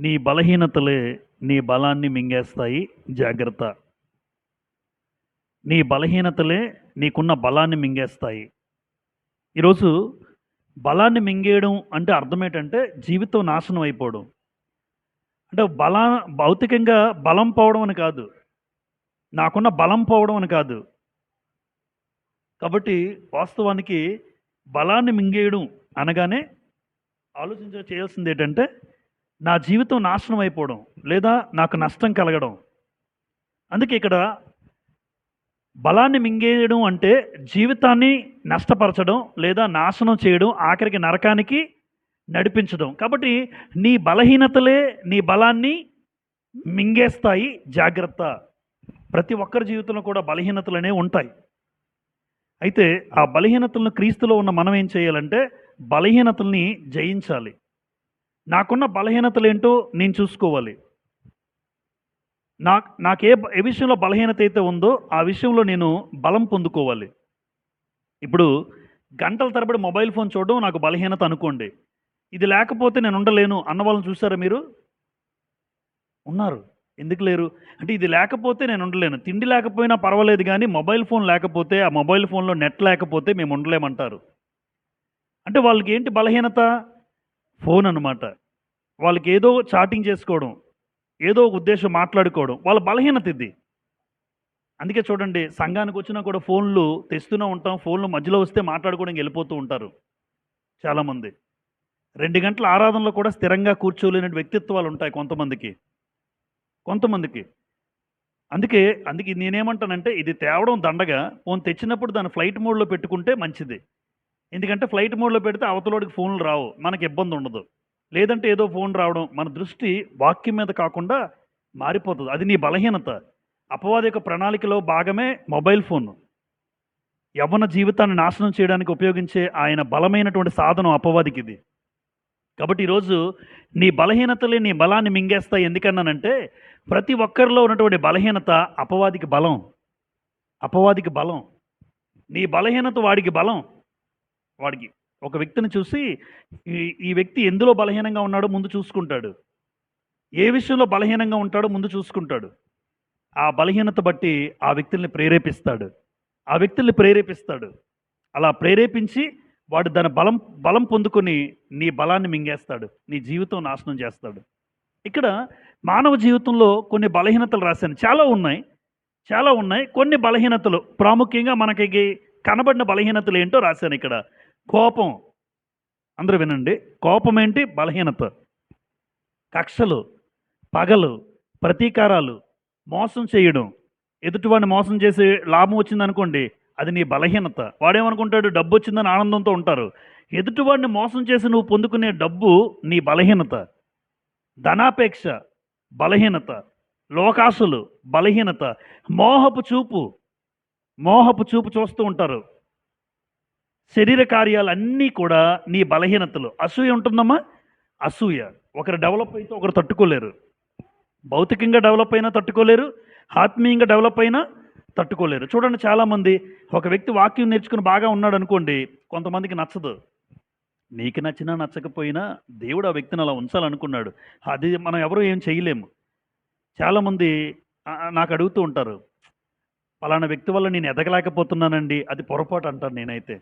నీ బలహీనతలే నీ బలాన్ని మింగేస్తాయి. జాగ్రత్త. నీ బలహీనతలే నీకున్న బలాన్ని మింగేస్తాయి. ఈరోజు బలాన్ని మింగేయడం అంటే అర్థమేంటంటే జీవితం నాశనం అయిపోవడం. అంటే భౌతికంగా బలం పోవడం అని కాదు. నాకున్న బలం పోవడం అని కాదు. కాబట్టి వాస్తవానికి బలాన్ని మింగేయడం అనగానే చేయాల్సింది ఏంటంటే నా జీవితం నాశనం అయిపోవడం లేదా నాకు నష్టం కలగడం. అందుకే ఇక్కడ బలాన్ని మింగేయడం అంటే జీవితాన్ని నష్టపరచడం లేదా నాశనం చేయడం, ఆఖరికి నరకానికి నడిపించడం. కాబట్టి నీ బలహీనతలే నీ బలాన్ని మింగేస్తాయి. జాగ్రత్త. ప్రతి ఒక్కరి జీవితంలో కూడా బలహీనతలు అనేవి ఉంటాయి. అయితే ఆ బలహీనతలను క్రీస్తులో ఉన్న మనం ఏం చేయాలంటే బలహీనతల్ని జయించాలి. నాకున్న బలహీనతలు ఏంటో నేను చూసుకోవాలి. నాకు ఏ విషయంలో బలహీనత అయితే ఉందో ఆ విషయంలో నేను బలం పొందుకోవాలి. ఇప్పుడు గంటల తరబడి మొబైల్ ఫోన్ చూడడం నాకు బలహీనత అనుకోండి. ఇది లేకపోతే నేను ఉండలేను అన్న వాళ్ళని చూసారా మీరు? ఉన్నారు. ఎందుకు లేరు? అంటే ఇది లేకపోతే నేను ఉండలేను. తిండి లేకపోయినా పర్వాలేదు కానీ మొబైల్ ఫోన్ లేకపోతే, ఆ మొబైల్ ఫోన్లో నెట్ లేకపోతే మేము ఉండలేమంటారు. అంటే వాళ్ళకి ఏంటి బలహీనత? ఫోన్ అనమాట. వాళ్ళకి ఏదో చాటింగ్ చేసుకోవడం, ఏదో ఒక ఉద్దేశం మాట్లాడుకోవడం వాళ్ళ బలహీనత ఇది. అందుకే చూడండి, సంఘానికి వచ్చినా కూడా ఫోన్లు తెస్తూనే ఉంటాం. ఫోన్లు మధ్యలో వస్తే మాట్లాడుకోవడానికి వెళ్ళిపోతూ ఉంటారు చాలామంది. 2 గంటల ఆరాధనలో కూడా స్థిరంగా కూర్చోలేని వ్యక్తిత్వాలు ఉంటాయి కొంతమందికి. అందుకే నేనేమంటానంటే ఇది తేవడం దండగా, ఫోన్ తెచ్చినప్పుడు దాన్ని ఫ్లైట్ మోడ్లో పెట్టుకుంటే మంచిది. ఎందుకంటే ఫ్లైట్ మోడ్లో పెడితే అవతలోడికి ఫోన్లు రావు, మనకి ఇబ్బంది ఉండదు. లేదంటే ఏదో ఫోన్ రావడం, మన దృష్టి వాక్యం మీద కాకుండా మారిపోతుంది. అది నీ బలహీనత. అపవాది యొక్క ప్రణాళికలో భాగమే మొబైల్ ఫోన్. యవ్వన జీవితాన్ని నాశనం చేయడానికి ఉపయోగించే ఆయన బలమైనటువంటి సాధనం అపవాదికి ఇది. కాబట్టి ఈరోజు నీ బలహీనతలే నీ బలాన్ని మింగేస్తాయి. ఎందుకన్నానంటే ప్రతి ఒక్కరిలో ఉన్నటువంటి బలహీనత అపవాదికి బలం. నీ బలహీనత వాడికి బలం. వాడికి ఒక వ్యక్తిని చూసి ఈ వ్యక్తి ఎందులో బలహీనంగా ఉన్నాడో ముందు చూసుకుంటాడు. ఏ విషయంలో బలహీనంగా ఉంటాడో ముందు చూసుకుంటాడు. ఆ బలహీనత బట్టి ఆ వ్యక్తుల్ని ప్రేరేపిస్తాడు. అలా ప్రేరేపించి వాడు దాని బలం పొందుకొని నీ బలాన్ని మింగేస్తాడు. నీ జీవితం నాశనం చేస్తాడు. ఇక్కడ మానవ జీవితంలో కొన్ని బలహీనతలు రాశాను. చాలా ఉన్నాయి. కొన్ని బలహీనతలు ప్రాముఖ్యంగా మనకి కనబడిన బలహీనతలు ఏంటో రాశాను ఇక్కడ. కోపం. అందరూ వినండి. కోపం ఏంటి? బలహీనత. కక్షలు, పగలు, ప్రతీకారాలు, మోసం చేయడం. ఎదుటివాడిని మోసం చేసి లాభం వచ్చిందనుకోండి, అది నీ బలహీనత. వాడేమనుకుంటాడు? డబ్బు వచ్చిందని ఆనందంతో ఉంటారు. ఎదుటివాడిని మోసం చేసి నువ్వు పొందుకునే డబ్బు నీ బలహీనత. ధనాపేక్ష బలహీనత. లోకాసులు బలహీనత. మోహపు చూపు చూస్తూ ఉంటారు. శరీర కార్యాలన్నీ కూడా నీ బలహీనతలు. అసూయ ఉంటుందమ్మా. అసూయ. ఒకరు డెవలప్ అయితే ఒకరు తట్టుకోలేరు. భౌతికంగా డెవలప్ అయినా తట్టుకోలేరు, ఆత్మీయంగా డెవలప్ అయినా తట్టుకోలేరు. చూడండి, చాలామంది ఒక వ్యక్తి వాక్యం నేర్చుకుని బాగా ఉన్నాడు అనుకోండి, కొంతమందికి నచ్చదు. నీకు నచ్చినా నచ్చకపోయినా దేవుడు ఆ వ్యక్తిని అలా ఉంచాలనుకున్నాడు. అది మనం ఎవరూ ఏం చేయలేము. చాలామంది నాకు అడుగుతూ ఉంటారు, పలానా వ్యక్తి వల్ల నేను ఎదగలేకపోతున్నానండి. అది పొరపాటు అంటాను నేనైతే.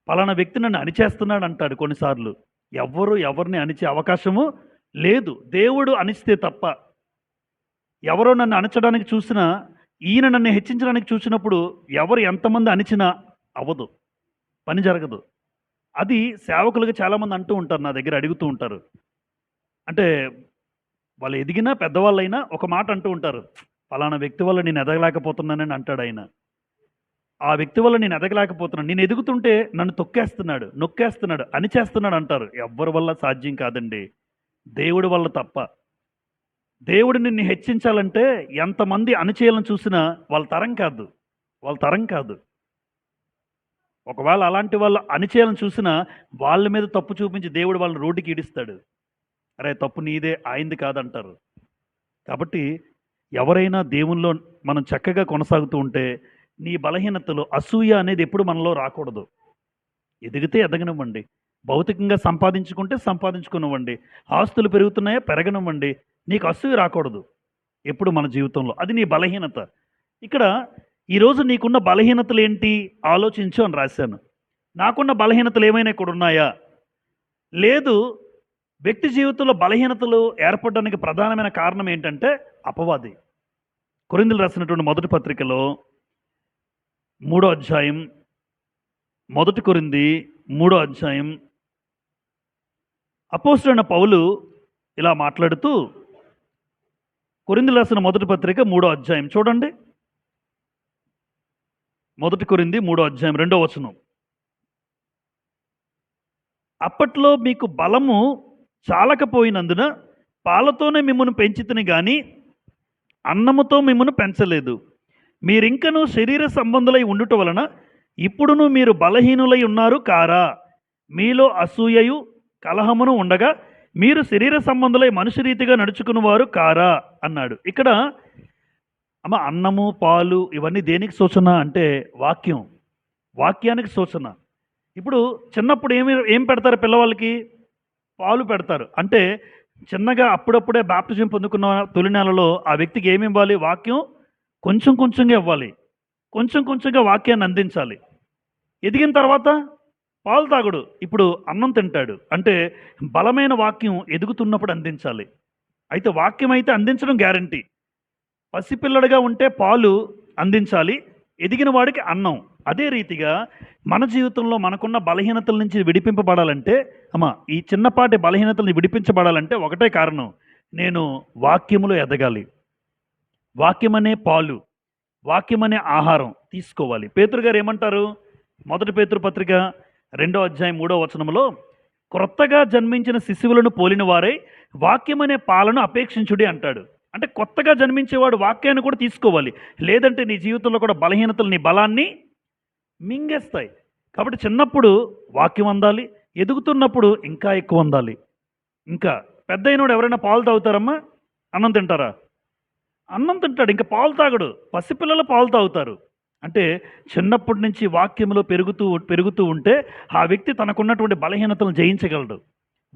పలానా వ్యక్తి నన్ను అణిచేస్తున్నాడు అంటాడు కొన్నిసార్లు. ఎవరిని అణిచే అవకాశము లేదు, దేవుడు అణిస్తే తప్ప. ఎవరో నన్ను అణచడానికి చూసినా, ఈయన నన్ను హెచ్చించడానికి చూసినప్పుడు ఎవరు ఎంతమంది అణిచినా అవ్వదు, పని జరగదు. అది సేవకులుగా చాలామంది అంటూ ఉంటారు, నా దగ్గర అడుగుతూ ఉంటారు. అంటే వాళ్ళు ఎదిగినా పెద్దవాళ్ళైనా ఒక మాట అంటూ ఉంటారు, పలానా వ్యక్తి వల్ల నేను ఎదగలేకపోతున్నానని అంటాడు ఆయన. ఆ వ్యక్తి వల్ల నేను ఎదగలేకపోతున్నాను, నేను ఎదుగుతుంటే నన్ను నొక్కేస్తున్నాడు, అణిచేస్తున్నాడు అంటారు. ఎవ్వరి వల్ల సాధ్యం కాదండి, దేవుడి వల్ల తప్ప. దేవుడు నిన్ను హెచ్చించాలంటే ఎంతమంది అణిచేయాలని చూసినా వాళ్ళ తరం కాదు. ఒకవేళ అలాంటి వాళ్ళు అణిచేయాలని చూసినా వాళ్ళ మీద తప్పు చూపించి దేవుడు వాళ్ళని రోడ్డుకి ఈడిస్తాడు. అరే తప్పు నీదే, ఆయింది కాదంటారు. కాబట్టి ఎవరైనా దేవుల్లో మనం చక్కగా కొనసాగుతూ ఉంటే నీ బలహీనతలు, అసూయ అనేది ఎప్పుడు మనలో రాకూడదు. ఎదిగితే ఎదగనివ్వండి. భౌతికంగా సంపాదించుకుంటే సంపాదించుకునివ్వండి, ఆస్తులు పెరుగుతున్నాయా పెరగనివ్వండి, నీకు అసూయ రాకూడదు ఎప్పుడు మన జీవితంలో. అది నీ బలహీనత. ఇక్కడ ఈరోజు నీకున్న బలహీనతలు ఏంటి ఆలోచించు అని రాశాను. నాకున్న బలహీనతలు ఏమైనా ఇక్కడ ఉన్నాయా? లేదు. వ్యక్తి జీవితంలో బలహీనతలు ఏర్పడడానికి ప్రధానమైన కారణం ఏంటంటే అపవాది. కొరింథీయులకు రాసినటువంటి మొదటి పత్రికలో 3వ అధ్యాయం, మొదటి కొరింథీ 3వ అధ్యాయం, అపోస్తలుడైన పౌలు ఇలా మాట్లాడుతూ, కొరింథీయులకు రాసిన మొదటి పత్రిక 3వ అధ్యాయం చూడండి. మొదటి కొరింథీ 3వ అధ్యాయం 2వ వచనం. అప్పట్లో మీకు బలము చాలకపోయినందున పాలతోనే మిమ్మల్ని పెంచితిని గాని అన్నముతో మిమ్మల్ని పెంచలేదు. మీరింకను శరీర సంబంధులై ఉండుట వలన ఇప్పుడును మీరు బలహీనులై ఉన్నారు కారా? మీలో అసూయయు కలహమును ఉండగా మీరు శరీర సంబంధులై మనుష్య రీతిగా నడుచుకునేవారు కారా అన్నాడు. ఇక్కడ అన్నము పాలు ఇవన్నీ దేనికి సూచన అంటే వాక్యం, వాక్యానికి సూచన. ఇప్పుడు చిన్నప్పుడు ఏం పెడతారు పిల్లవాళ్ళకి? పాలు పెడతారు. అంటే చిన్నగా అప్పుడప్పుడే బాప్టిజం పొందుకున్న తొలి నెలలో ఆ వ్యక్తికి ఏమి ఇవ్వాలి? వాక్యం కొంచెం కొంచెంగా ఇవ్వాలి, కొంచెం కొంచెంగా వాక్యాన్ని అందించాలి. ఎదిగిన తర్వాత పాలు తాగుడు, ఇప్పుడు అన్నం తింటాడు. అంటే బలమైన వాక్యం ఎదుగుతున్నప్పుడు అందించాలి. అయితే వాక్యం అయితే అందించడం గ్యారంటీ. పసిపిల్లడిగా ఉంటే పాలు అందించాలి, ఎదిగిన వాడికి అన్నం. అదే రీతిగా మన జీవితంలో మనకున్న బలహీనతల నుంచి విడిపింపబడాలంటే ఈ చిన్నపాటి బలహీనతల్ని విడిపించబడాలంటే ఒకటే కారణం, నేను వాక్యములో ఎదగాలి. వాక్యమనే పాలు, వాక్యమనే ఆహారం తీసుకోవాలి. పేతురు గారు ఏమంటారు? మొదటి పేతురు పత్రిక 2వ అధ్యాయం 3వ వచనంలో, క్రొత్తగా జన్మించిన శిశువులను పోలిన వారై వాక్యమనే పాలను అపేక్షించుడి అంటాడు. అంటే కొత్తగా జన్మించేవాడు వాక్యాన్ని కూడా తీసుకోవాలి, లేదంటే నీ జీవితంలో కూడా బలహీనతలు నీ బలాన్ని మింగేస్తాయి. కాబట్టి చిన్నప్పుడు వాక్యం అందాలి, ఎదుగుతున్నప్పుడు ఇంకా ఎక్కువ అందాలి. ఇంకా పెద్ద అయినోడు ఎవరైనా పాలు తాగుతారమ్మా? అన్నం తింటారా? అన్నం తింటాడు, ఇంకా పాలు తాగడు. పసిపిల్లలు పాలు తాగుతారు. అంటే చిన్నప్పటి నుంచి వాక్యంలో పెరుగుతూ ఉంటే ఆ వ్యక్తి తనకున్నటువంటి బలహీనతలను జయించగలడు.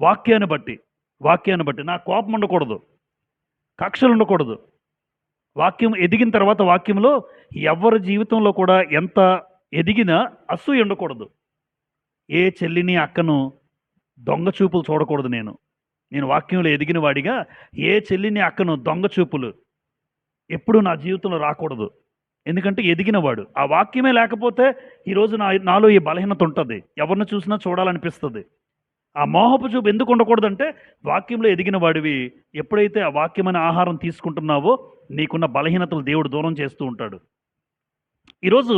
వాక్యాన్ని బట్టి నా కోపం ఉండకూడదు, కక్షలు ఉండకూడదు. వాక్యం ఎదిగిన తర్వాత వాక్యంలో ఎవరి జీవితంలో కూడా ఎంత ఎదిగినా అసూయ ఉండకూడదు. ఏ చెల్లిని అక్కను దొంగ చూపులు చూడకూడదు. నేను వాక్యంలో ఎదిగిన వాడిగా ఏ చెల్లిని అక్కను దొంగ చూపులు ఎప్పుడు నా జీవితంలో రాకూడదు. ఎందుకంటే ఎదిగినవాడు. ఆ వాక్యమే లేకపోతే ఈరోజు నాలో ఈ బలహీనత ఉంటుంది, ఎవరిని చూసినా చూడాలనిపిస్తుంది. ఆ మోహపు చూపు ఎందుకు ఉండకూడదంటే వాక్యంలో ఎదిగిన వాడివి. ఎప్పుడైతే ఆ వాక్యమైన ఆహారం తీసుకుంటున్నావో నీకున్న బలహీనతలు దేవుడు దూరం చేస్తూ ఉంటాడు. ఈరోజు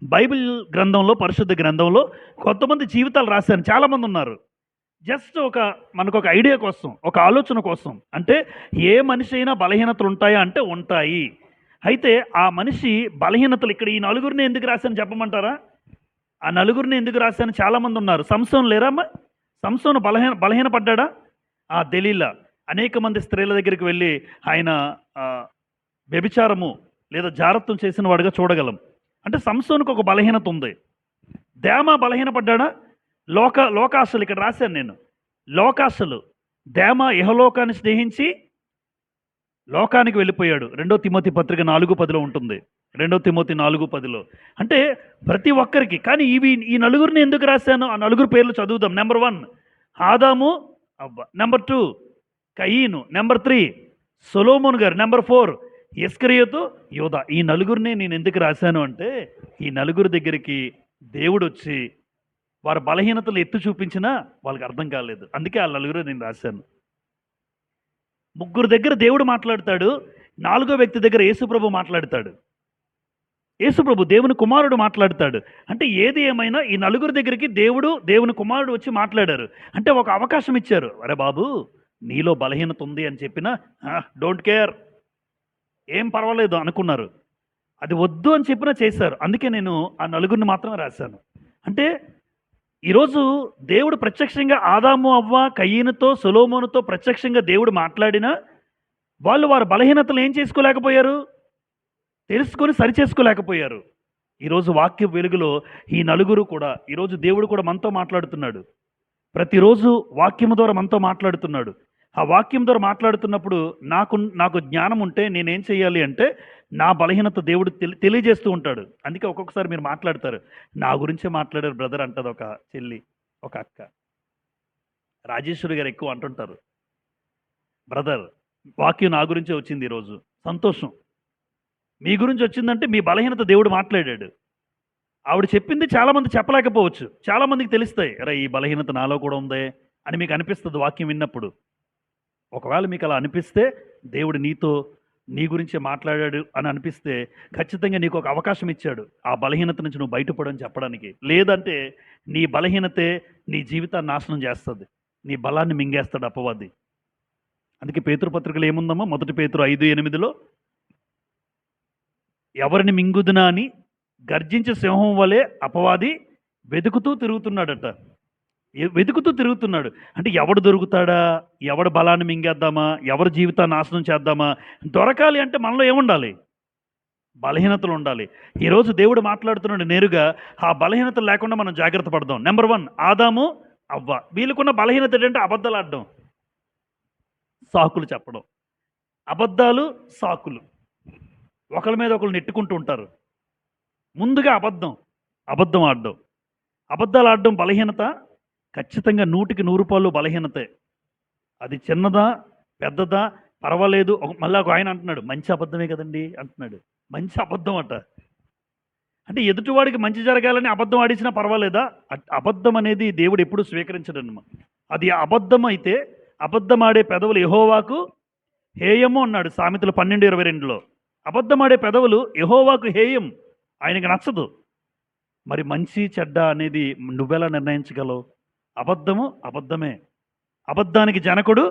బైబిల్ గ్రంథంలో, పరిశుద్ధ గ్రంథంలో కొంతమంది జీవితాలు రాశారు. చాలామంది ఉన్నారు. జస్ట్ మనకు ఒక ఐడియా కోసం, ఒక ఆలోచన కోసం. అంటే ఏ మనిషి అయినా బలహీనతలు ఉంటాయా అంటే ఉంటాయి. అయితే ఆ మనిషి బలహీనతలు ఇక్కడ ఈ నలుగురిని ఎందుకు రాశాను చెప్పమంటారా? ఆ నలుగురిని ఎందుకు రాశాను? చాలామంది ఉన్నారు. సంసోను లేరమ్మా? సంసోను బలహీనపడ్డా? ఆ దెలీలా అనేక మంది స్త్రీల దగ్గరికి వెళ్ళి ఆయన వ్యభిచారము లేదా జారత్వం చేసిన వాడిగా చూడగలం. అంటే సంసోనుకు ఒక బలహీనత ఉంది. దేమ బలహీనపడ్డా? లోకాశలు ఇక్కడ రాశాను నేను. లోకాశలు. దేమ ఇహలోకాన్ని స్నేహించి లోకానికి వెళ్ళిపోయాడు. 2 తిమోతి పత్రిక 4:10 ఉంటుంది. 2 తిమోతి 4:10. అంటే ప్రతి ఒక్కరికి. కానీ ఈ నలుగురిని ఎందుకు రాశాను? ఆ నలుగురు పేర్లు చదువుదాం. నెంబర్ 1 ఆదాము అవ్వ, నెంబర్ 2 కయీను, నెంబర్ 3 సొలొమోను గారు, నెంబర్ 4 ఇస్కరియోతు యోధా. ఈ నలుగురిని నేను ఎందుకు రాశాను అంటే ఈ నలుగురు దగ్గరికి దేవుడు వచ్చి వారి బలహీనతలు ఎత్తి చూపించినా వాళ్ళకి అర్థం కాలేదు. అందుకే ఆ నలుగురు నేను రాశాను. 3 దగ్గర దేవుడు మాట్లాడతాడు, 4వ వ్యక్తి దగ్గర యేసుప్రభు మాట్లాడతాడు. యేసుప్రభు దేవుని కుమారుడు మాట్లాడతాడు. అంటే ఏది ఏమైనా ఈ నలుగురు దగ్గరికి దేవుని కుమారుడు వచ్చి మాట్లాడారు. అంటే ఒక అవకాశం ఇచ్చారు. అరే బాబు, నీలో బలహీనత ఉంది అని చెప్పినా డోంట్ కేర్, ఏం పర్వాలేదు అనుకున్నారు. అది వద్దు అని చెప్పినా చేశారు. అందుకే నేను ఆ నలుగురిని మాత్రమే రాశాను. అంటే ఈరోజు దేవుడు ప్రత్యక్షంగా ఆదాము, అవ్వ, కయీనుతో, సొలొమోనుతో ప్రత్యక్షంగా దేవుడు మాట్లాడినా వాళ్ళు వారి బలహీనతలు ఏం చేసుకోలేకపోయారు? తెలుసుకొని సరిచేసుకోలేకపోయారు. ఈరోజు వాక్య వెలుగులో ఈ నలుగురు కూడా, ఈరోజు దేవుడు కూడా మనతో మాట్లాడుతున్నాడు. ప్రతిరోజు వాక్యము ద్వారా మనతో మాట్లాడుతున్నాడు. ఆ వాక్యం ద్వారా మాట్లాడుతున్నప్పుడు నాకు జ్ఞానం ఉంటే నేనేం చేయాలి అంటే, నా బలహీనత దేవుడు తెలియజేస్తూ ఉంటాడు. అందుకే ఒక్కొక్కసారి మీరు మాట్లాడతారు. నా గురించే మాట్లాడారు బ్రదర్ అంటది ఒక చెల్లి, ఒక అక్క. రాజేశ్వరి గారు ఎక్కువ అంటుంటారు, బ్రదర్ వాక్యం నా గురించే వచ్చింది ఈరోజు. సంతోషం. మీ గురించి వచ్చిందంటే మీ బలహీనత దేవుడు మాట్లాడాడు. ఆవిడ చెప్పింది చాలామంది చెప్పలేకపోవచ్చు. చాలామందికి తెలుస్తాయి, అరే ఈ బలహీనత నాలో కూడా ఉందే అని మీకు అనిపిస్తుంది వాక్యం విన్నప్పుడు. ఒకవేళ మీకు అలా అనిపిస్తే, దేవుడు నీ గురించే మాట్లాడాడు అని అనిపిస్తే, ఖచ్చితంగా నీకు ఒక అవకాశం ఇచ్చాడు ఆ బలహీనత నుంచి నువ్వు బయటపడని చెప్పడానికి. లేదంటే నీ బలహీనతే నీ జీవితాన్ని నాశనం చేస్తుంది, నీ బలాన్ని మింగేస్తాడు అపవాది. అందుకే పేతురు పత్రికలు ఏముందమ్మా, 1 పేతురు 5:8 ఎవరిని మింగుదునా అని గర్జించే సింహం వలె అపవాది వెతుకుతూ తిరుగుతున్నాడట. వెతుకుతూ తిరుగుతున్నాడు అంటే ఎవడు దొరుకుతాడా, ఎవడు బలాన్ని మింగేద్దామా, ఎవరి జీవితాన్ని నాశనం చేద్దామా. దొరకాలి అంటే మనలో ఏముండాలి? బలహీనతలు ఉండాలి. ఈరోజు దేవుడు మాట్లాడుతున్నాడు నేరుగా. ఆ బలహీనతలు లేకుండా మనం జాగ్రత్త పడదాం. నెంబర్ 1, ఆదాము అవ్వ వీళ్ళకున్న బలహీనత ఏంటంటే అబద్ధాలు ఆడడం, సాకులు చెప్పడం. అబద్ధాలు, సాకులు, ఒకరి మీద ఒకరు నెట్టుకుంటూ ఉంటారు. ముందుగా అబద్ధం ఆడడం. అబద్ధాలు ఆడడం బలహీనత. ఖచ్చితంగా 100కి 100 బలహీనతే. అది చిన్నదా పెద్దదా పర్వాలేదు. మళ్ళీ ఒక ఆయన అంటున్నాడు, మంచి అబద్ధమే కదండి అంటున్నాడు. మంచి అబద్ధం అట. అంటే ఎదుటివాడికి మంచి జరగాలని అబద్ధం ఆడించినా పర్వాలేదా? అబద్ధం అనేది దేవుడు ఎప్పుడు స్వీకరించడన్నమాట. అది అబద్ధం అయితే, అబద్ధం ఆడే పెదవులు యెహోవాకు హేయము అన్నాడు సామెతలు 12:22. అబద్ధం ఆడే పెదవులు యెహోవాకు హేయం, ఆయనకి నచ్చదు. మరి మంచి చెడ్డ అనేది నువ్వెలా నిర్ణయించగలవు? అబద్ధము అబద్ధమే. అబద్ధానికి జనకుడు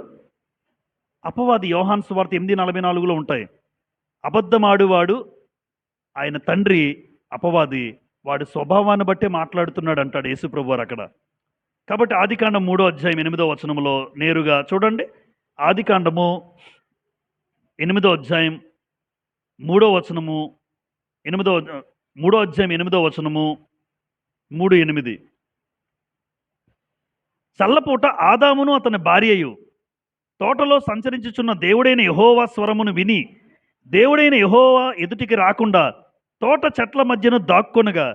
అపవాది. యోహాను సువార్త 8:44 ఉంటాయి. అబద్ధమాడువాడు ఆయన తండ్రి అపవాది, వాడి స్వభావాన్ని బట్టే మాట్లాడుతున్నాడు అంటాడు యేసుప్రభు వారు అక్కడ. కాబట్టి ఆదికాండం 3:8 నేరుగా చూడండి. ఆదికాండము 8 3 3:8 చల్లపూట ఆదామును అతని భార్యయు తోటలో సంచరించుచున్న దేవుడైన యెహోవా స్వరమును విని, దేవుడైన యెహోవా ఎదుటికి రాకుండా తోట చెట్ల మధ్యన దాక్కొనగా,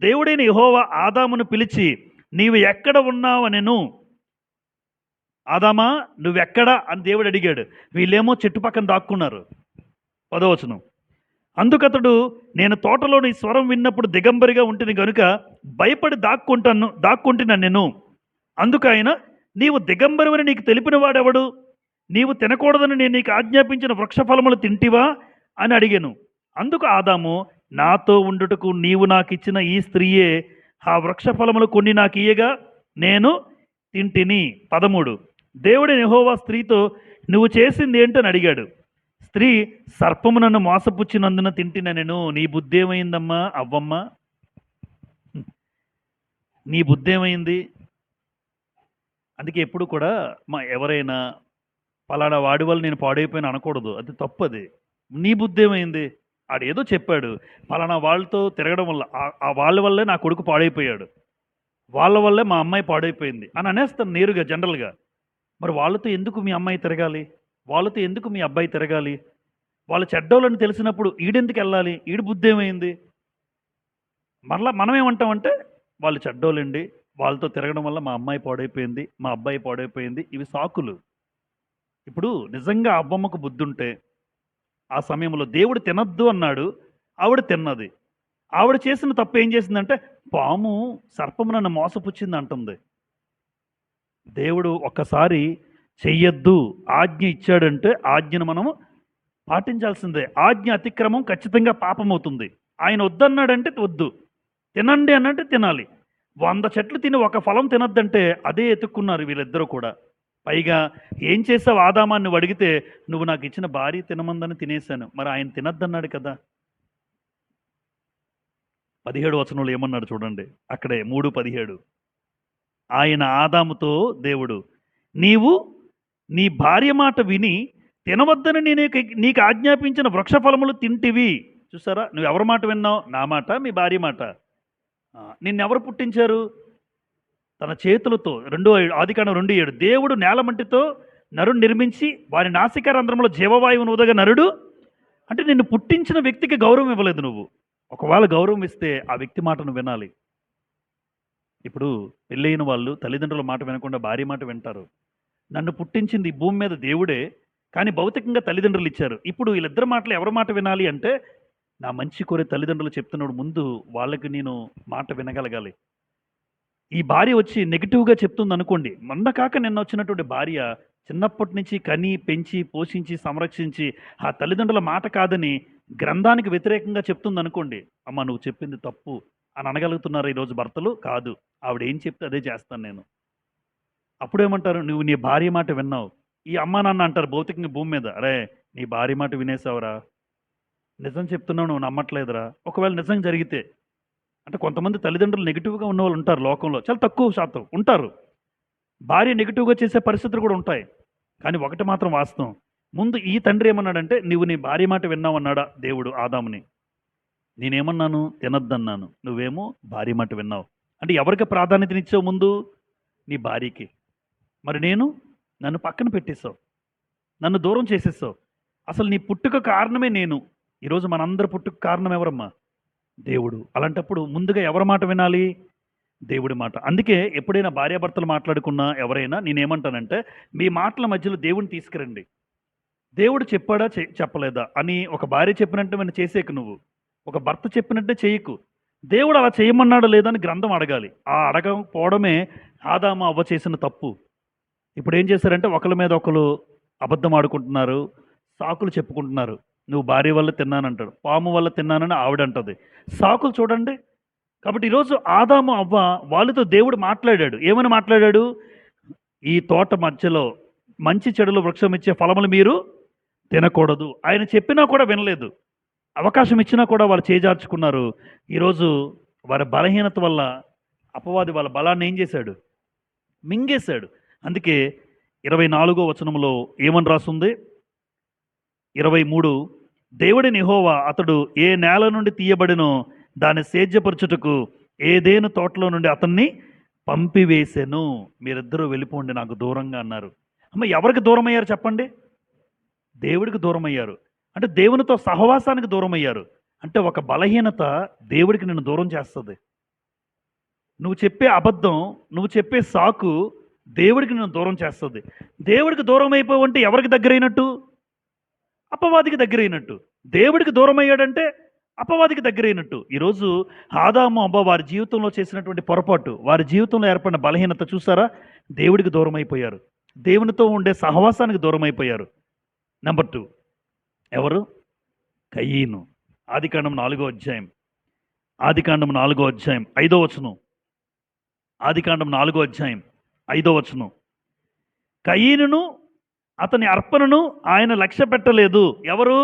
దేవుడైన యెహోవా ఆదామును పిలిచి, నీవు ఎక్కడ ఉన్నావనెను. ఆదామా నువ్వెక్కడా అని దేవుడు అడిగాడు. వీళ్ళేమో చెట్టు పక్కన దాక్కున్నారు. 10వ వచనం. అందుకతడు, నేను తోటలో నీ స్వరం విన్నప్పుడు దిగంబరిగా ఉంటుంది గనుక భయపడి దాక్కుంటున్నాను నేను. అందుకు ఆయన, నీవు దిగంబరమని నీకు తెలిపిన వాడెవడు? నీవు తినకూడదని నేను నీకు ఆజ్ఞాపించిన వృక్షఫలములు తింటివా అని అడిగాను. అందుకు ఆదాము, నాతో ఉండుటకు నీవు నాకు ఇచ్చిన ఈ స్త్రీయే ఆ వృక్షఫలములు కొన్ని నాకు ఇయ్యగా నేను తింటిని. 13. దేవుడైన యెహోవా స్త్రీతో, నువ్వు చేసింది ఏంటని అడిగాడు. స్త్రీ, సర్పము నన్ను మోసపుచ్చినందున తింటిన నేను. నీ బుద్ధి ఏమైందమ్మా అవ్వమ్మ? నీ బుద్ధి ఏమైంది? అందుకే ఎప్పుడు కూడా ఎవరైనా పలానా వాడి వల్ల నేను పాడైపోయినా అనకూడదు. అది తప్పది. నీ బుద్ధి ఏమైంది? ఆడేదో చెప్పాడు, పలానా వాళ్ళతో తిరగడం వల్ల ఆ వాళ్ళ వల్లే నా కొడుకు పాడైపోయాడు, వాళ్ళ వల్లే మా అమ్మాయి పాడైపోయింది అని అనేస్తాను నేరుగా జనరల్గా. మరి వాళ్ళతో ఎందుకు మీ అమ్మాయి తిరగాలి? వాళ్ళతో ఎందుకు మీ అబ్బాయి తిరగాలి? వాళ్ళు చెడ్డోళ్ళని తెలిసినప్పుడు ఈడెందుకు వెళ్ళాలి? ఈడు బుద్ధి ఏమైంది? మరలా మనం ఏమంటామంటే, వాళ్ళు చెడ్డోళ్ళండి, వాళ్ళతో తిరగడం వల్ల మా అమ్మాయి పాడైపోయింది, మా అబ్బాయి పాడైపోయింది. ఇవి సాకులు. ఇప్పుడు నిజంగా అవ్వమ్మకు బుద్ధి ఉంటే, ఆ సమయంలో దేవుడు తినద్దు అన్నాడు, ఆవిడ తిన్నది. ఆవిడ చేసిన తప్పు ఏం చేసిందంటే, పాము సర్పము నన్ను మోసపుచ్చింది అంటుంది. దేవుడు ఒక్కసారి చెయ్యొద్దు ఆజ్ఞ ఇచ్చాడంటే ఆజ్ఞను మనము పాటించాల్సిందే. ఆజ్ఞ అతిక్రమం ఖచ్చితంగా పాపం అవుతుంది. ఆయన వద్దన్నాడంటే వద్దు, తినండి అన్నంటే తినాలి. 100 చెట్లు తిని ఒక ఫలం తినద్దంటే అదే ఎత్తుక్కున్నారు వీళ్ళిద్దరూ కూడా. పైగా ఏం చేసావు ఆదామాన్ని అడిగితే, నువ్వు నాకు ఇచ్చిన భార్య తినమందని తినేశాను. మరి ఆయన తినద్దన్నాడు కదా. 17 వచనంలో ఏమన్నాడు చూడండి, అక్కడే 3:17. ఆయన ఆదాముతో దేవుడు, నీవు నీ భార్య మాట విని తినవద్దని నేను నీకు ఆజ్ఞాపించిన వృక్షఫలములు తింటివి. చూసారా, నువ్వు ఎవరి మాట విన్నావు? నా మాట, మీ భార్య మాట. నిన్నెవరు పుట్టించారు? తన చేతులతో ఆదికాండం 2:7 దేవుడు నేలమంటితో నరుని నిర్మించి వారి నాసికారంధ్రంలో జీవవాయువును ఊదగా నరుడు అంటే నిన్ను పుట్టించిన వ్యక్తికి గౌరవం ఇవ్వలేదు నువ్వు. ఒకవేళ గౌరవం ఇస్తే ఆ వ్యక్తి మాటను వినాలి. ఇప్పుడు పెళ్ళైన వాళ్ళు తల్లిదండ్రుల మాట వినకుండా భార్య మాట వింటారు. నన్ను పుట్టించింది ఈ భూమి మీద దేవుడే, కానీ భౌతికంగా తల్లిదండ్రులు ఇచ్చారు. ఇప్పుడు వీళ్ళిద్దరి మాటలు ఎవరి మాట వినాలి అంటే, నా మంచి కోరే తల్లిదండ్రులు చెప్తున్నప్పుడు ముందు వాళ్ళకి నేను మాట వినగలగాలి. ఈ భార్య వచ్చి నెగిటివ్గా చెప్తుంది అనుకోండి, మొన్న కాక నిన్న వచ్చినటువంటి భార్య చిన్నప్పటి నుంచి కని పెంచి పోషించి సంరక్షించి ఆ తల్లిదండ్రుల మాట కాదని గ్రంథానికి వ్యతిరేకంగా చెప్తుంది అనుకోండి, అమ్మ నువ్వు చెప్పింది తప్పు అని అనగలుగుతున్నారు ఈరోజు భర్తలు? కాదు. ఆవిడ ఏం చెప్తే అదే చేస్తాను నేను. అప్పుడేమంటారు, నువ్వు నీ భార్య మాట విన్నావు. ఈ అమ్మా నాన్న అంటారు భౌతికంగా భూమి మీద, అరే నీ భార్య మాట వినేసావురా, నిజం చెప్తున్నావు నువ్వు నమ్మట్లేదురా. ఒకవేళ నిజం జరిగితే అంటే కొంతమంది తల్లిదండ్రులు నెగిటివ్గా ఉన్న వాళ్ళు ఉంటారు లోకంలో, చాలా తక్కువ శాతం ఉంటారు. భార్య నెగిటివ్గా చేసే పరిస్థితులు కూడా ఉంటాయి. కానీ ఒకటి మాత్రం వాస్తవం, ముందు ఈ తండ్రి ఏమన్నాడంటే, నువ్వు నీ భార్య మాట విన్నావు అన్నాడా దేవుడు ఆదాముని. నేనేమన్నాను? తినద్దన్నాను. నువ్వేమో భార్య మాట విన్నావు. అంటే ఎవరికి ప్రాధాన్యతనిచ్చావు ముందు? నీ భార్యకి. మరి నన్ను పక్కన పెట్టేశావు, నన్ను దూరం చేసేసావు. అసలు నీ పుట్టుక కారణమే నేను. ఈరోజు మనందరి పుట్టుక కారణం ఎవరమ్మా? దేవుడు. అలాంటప్పుడు ముందుగా ఎవరి మాట వినాలి? దేవుడి మాట. అందుకే ఎప్పుడైనా భార్యాభర్తలు మాట్లాడుకున్నా ఎవరైనా నేనేమంటానంటే, మీ మాటల మధ్యలో దేవుడిని తీసుకురండి. దేవుడు చెప్పాడా చెప్పలేదా అని ఒక భార్య చెప్పినట్టు మనం చేసేకు నువ్వు, ఒక భర్త చెప్పినట్టే చేయకు. దేవుడు అలా చేయమన్నాడా లేదా అని గ్రంథం అడగాలి. ఆ అడగకపోవడమే ఆదాము అవ్వ చేసిన తప్పు. ఇప్పుడు ఏం చేశారంటే ఒకరి మీద ఒకరు అబద్ధం ఆడుకుంటున్నారు, సాకులు చెప్పుకుంటున్నారు. నువ్వు భార్య వల్ల తిన్నానంటాడు, పాము వల్ల తిన్నానని ఆవిడంటది. సాకులు చూడండి. కాబట్టి ఈరోజు ఆదాము అవ్వ వాళ్ళతో దేవుడు మాట్లాడాడు. ఏమని మాట్లాడాడు? ఈ తోట మధ్యలో మంచి చెడులు వృక్షం ఇచ్చే ఫలములు మీరు తినకూడదు. ఆయన చెప్పినా కూడా వినలేదు. అవకాశం ఇచ్చినా కూడా వాళ్ళు చేజార్చుకున్నారు. ఈరోజు వారి బలహీనత వల్ల అపవాది వాళ్ళ బలాన్ని ఏం చేశాడు? మింగేశాడు. అందుకే 24వ వచనంలో ఏమని రాస్తుంది? 23 దేవుడిని యెహోవా అతడు ఏ నేల నుండి తీయబడినో దాన్ని సేద్యపరచుటకు ఏదేను తోటలో నుండి అతన్ని పంపివేసెను. మీరిద్దరూ వెళ్ళిపోండి నాకు దూరంగా అన్నారు. అమ్మ ఎవరికి దూరం అయ్యారు చెప్పండి? దేవుడికి దూరం అయ్యారు. అంటే దేవునితో సహవాసానికి దూరం అయ్యారు. అంటే ఒక బలహీనత దేవుడికి నిన్ను దూరం చేస్తుంది. నువ్వు చెప్పే అబద్ధం, నువ్వు చెప్పే సాకు దేవుడికి నిన్ను దూరం చేస్తుంది. దేవుడికి దూరం అయిపోవంటే ఎవరికి దగ్గరైనట్టు? అపవాదికి దగ్గరైనట్టు. దేవుడికి దూరం అయ్యాడంటే అపవాదికి దగ్గరైనట్టు. ఈరోజు ఆదాము అవ్వ వారి జీవితంలో చేసినటువంటి పొరపాటు, వారి జీవితంలో ఏర్పడిన బలహీనత చూసారా? దేవుడికి దూరం అయిపోయారు, దేవునితో ఉండే సహవాసానికి దూరం అయిపోయారు. నెంబర్ 2 ఎవరు? కయీను. ఆదికాండం 4వ అధ్యాయం, ఆదికాండం 4వ అధ్యాయం 5వ వచనం. ఆదికాండం 4వ అధ్యాయం 5వ వచనం. కయీనును అతని అర్పణను ఆయన లక్ష్య పెట్టలేదు. ఎవరు?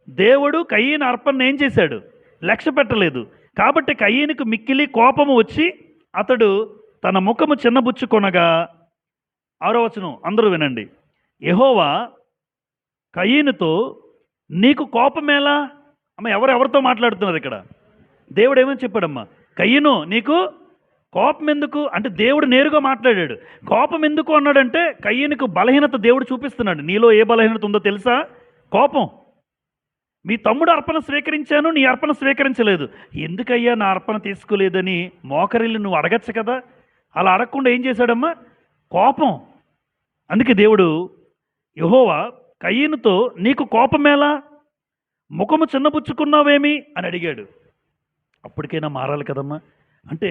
దేవుడు కయీను అర్పణను ఏం చేశాడు? లక్ష్య పెట్టలేదు. కాబట్టి కయీనుకు మిక్కిలి కోపము వచ్చి అతడు తన ముఖము చిన్నబుచ్చుకొనగా, 6వ వచనం అందరూ వినండి. యెహోవా కయీనుతో నీకు కోపమేలా? అమ్మ ఎవరితో మాట్లాడుతున్నారు ఇక్కడ? దేవుడు ఏమని చెప్పాడమ్మా? కయీను నీకు కోపం ఎందుకు అంటే దేవుడు నేరుగా మాట్లాడాడు. కోపం ఎందుకు అన్నాడంటే కయీనుకు బలహీనత దేవుడు చూపిస్తున్నాడు. నీలో ఏ బలహీనత ఉందో తెలుసా? కోపం. మీ తమ్ముడు అర్పణ స్వీకరించాను, నీ అర్పణ స్వీకరించలేదు. ఎందుకయ్యా నా అర్పణ తీసుకోలేదని మోకరిల్లి నువ్వు అడగచ్చు కదా. అలా అడగకుండా ఏం చేశాడమ్మా? కోపం. అందుకే దేవుడు యెహోవా కయీనుతో నీకు కోపమేలా, ముఖము చిన్నబుచ్చుకున్నావేమి అని అడిగాడు. అప్పటికైనా మారాలి కదమ్మా. అంటే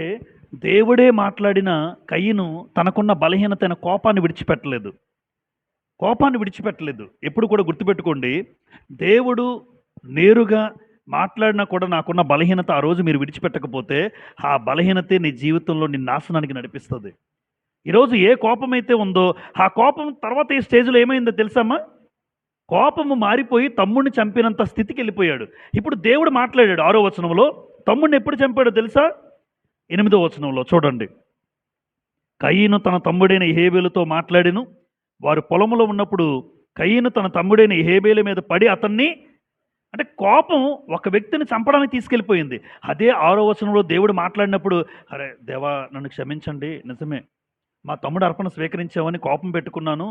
దేవుడే మాట్లాడిన కయీను తనకున్న బలహీనతైన కోపాన్ని విడిచిపెట్టలేదు. ఎప్పుడు కూడా గుర్తుపెట్టుకోండి, దేవుడు నేరుగా మాట్లాడినా కూడా నాకున్న బలహీనత ఆ రోజు మీరు విడిచిపెట్టకపోతే ఆ బలహీనతే నీ జీవితంలో నీ నాశనానికి నడిపిస్తుంది. ఈరోజు ఏ కోపం అయితే ఉందో ఆ కోపం తర్వాత ఈ స్టేజ్లో ఏమైందో తెలుసమ్మా? కోపము మారిపోయి తమ్ముడిని చంపినంత స్థితికి వెళ్ళిపోయాడు. ఇప్పుడు దేవుడు మాట్లాడాడు 6వ వచనంలో. తమ్ముడిని ఎప్పుడు చంపాడో తెలుసా? 8వ వచనంలో చూడండి. కయీను తన తమ్ముడైన యెహేబేలుతో మాట్లాడెను. వారు పొలములో ఉన్నప్పుడు కయీను తన తమ్ముడైన యెహేబేలు మీద పడి అతన్ని అంటే కోపం ఒక వ్యక్తిని చంపడానికి తీసుకెళ్ళిపోయింది. అదే 6వ వచనంలో దేవుడు మాట్లాడినప్పుడు, అరే దేవా నన్ను క్షమించండి, నిజమే మా తమ్ముడు అర్పణ స్వీకరించామని కోపం పెట్టుకున్నాను.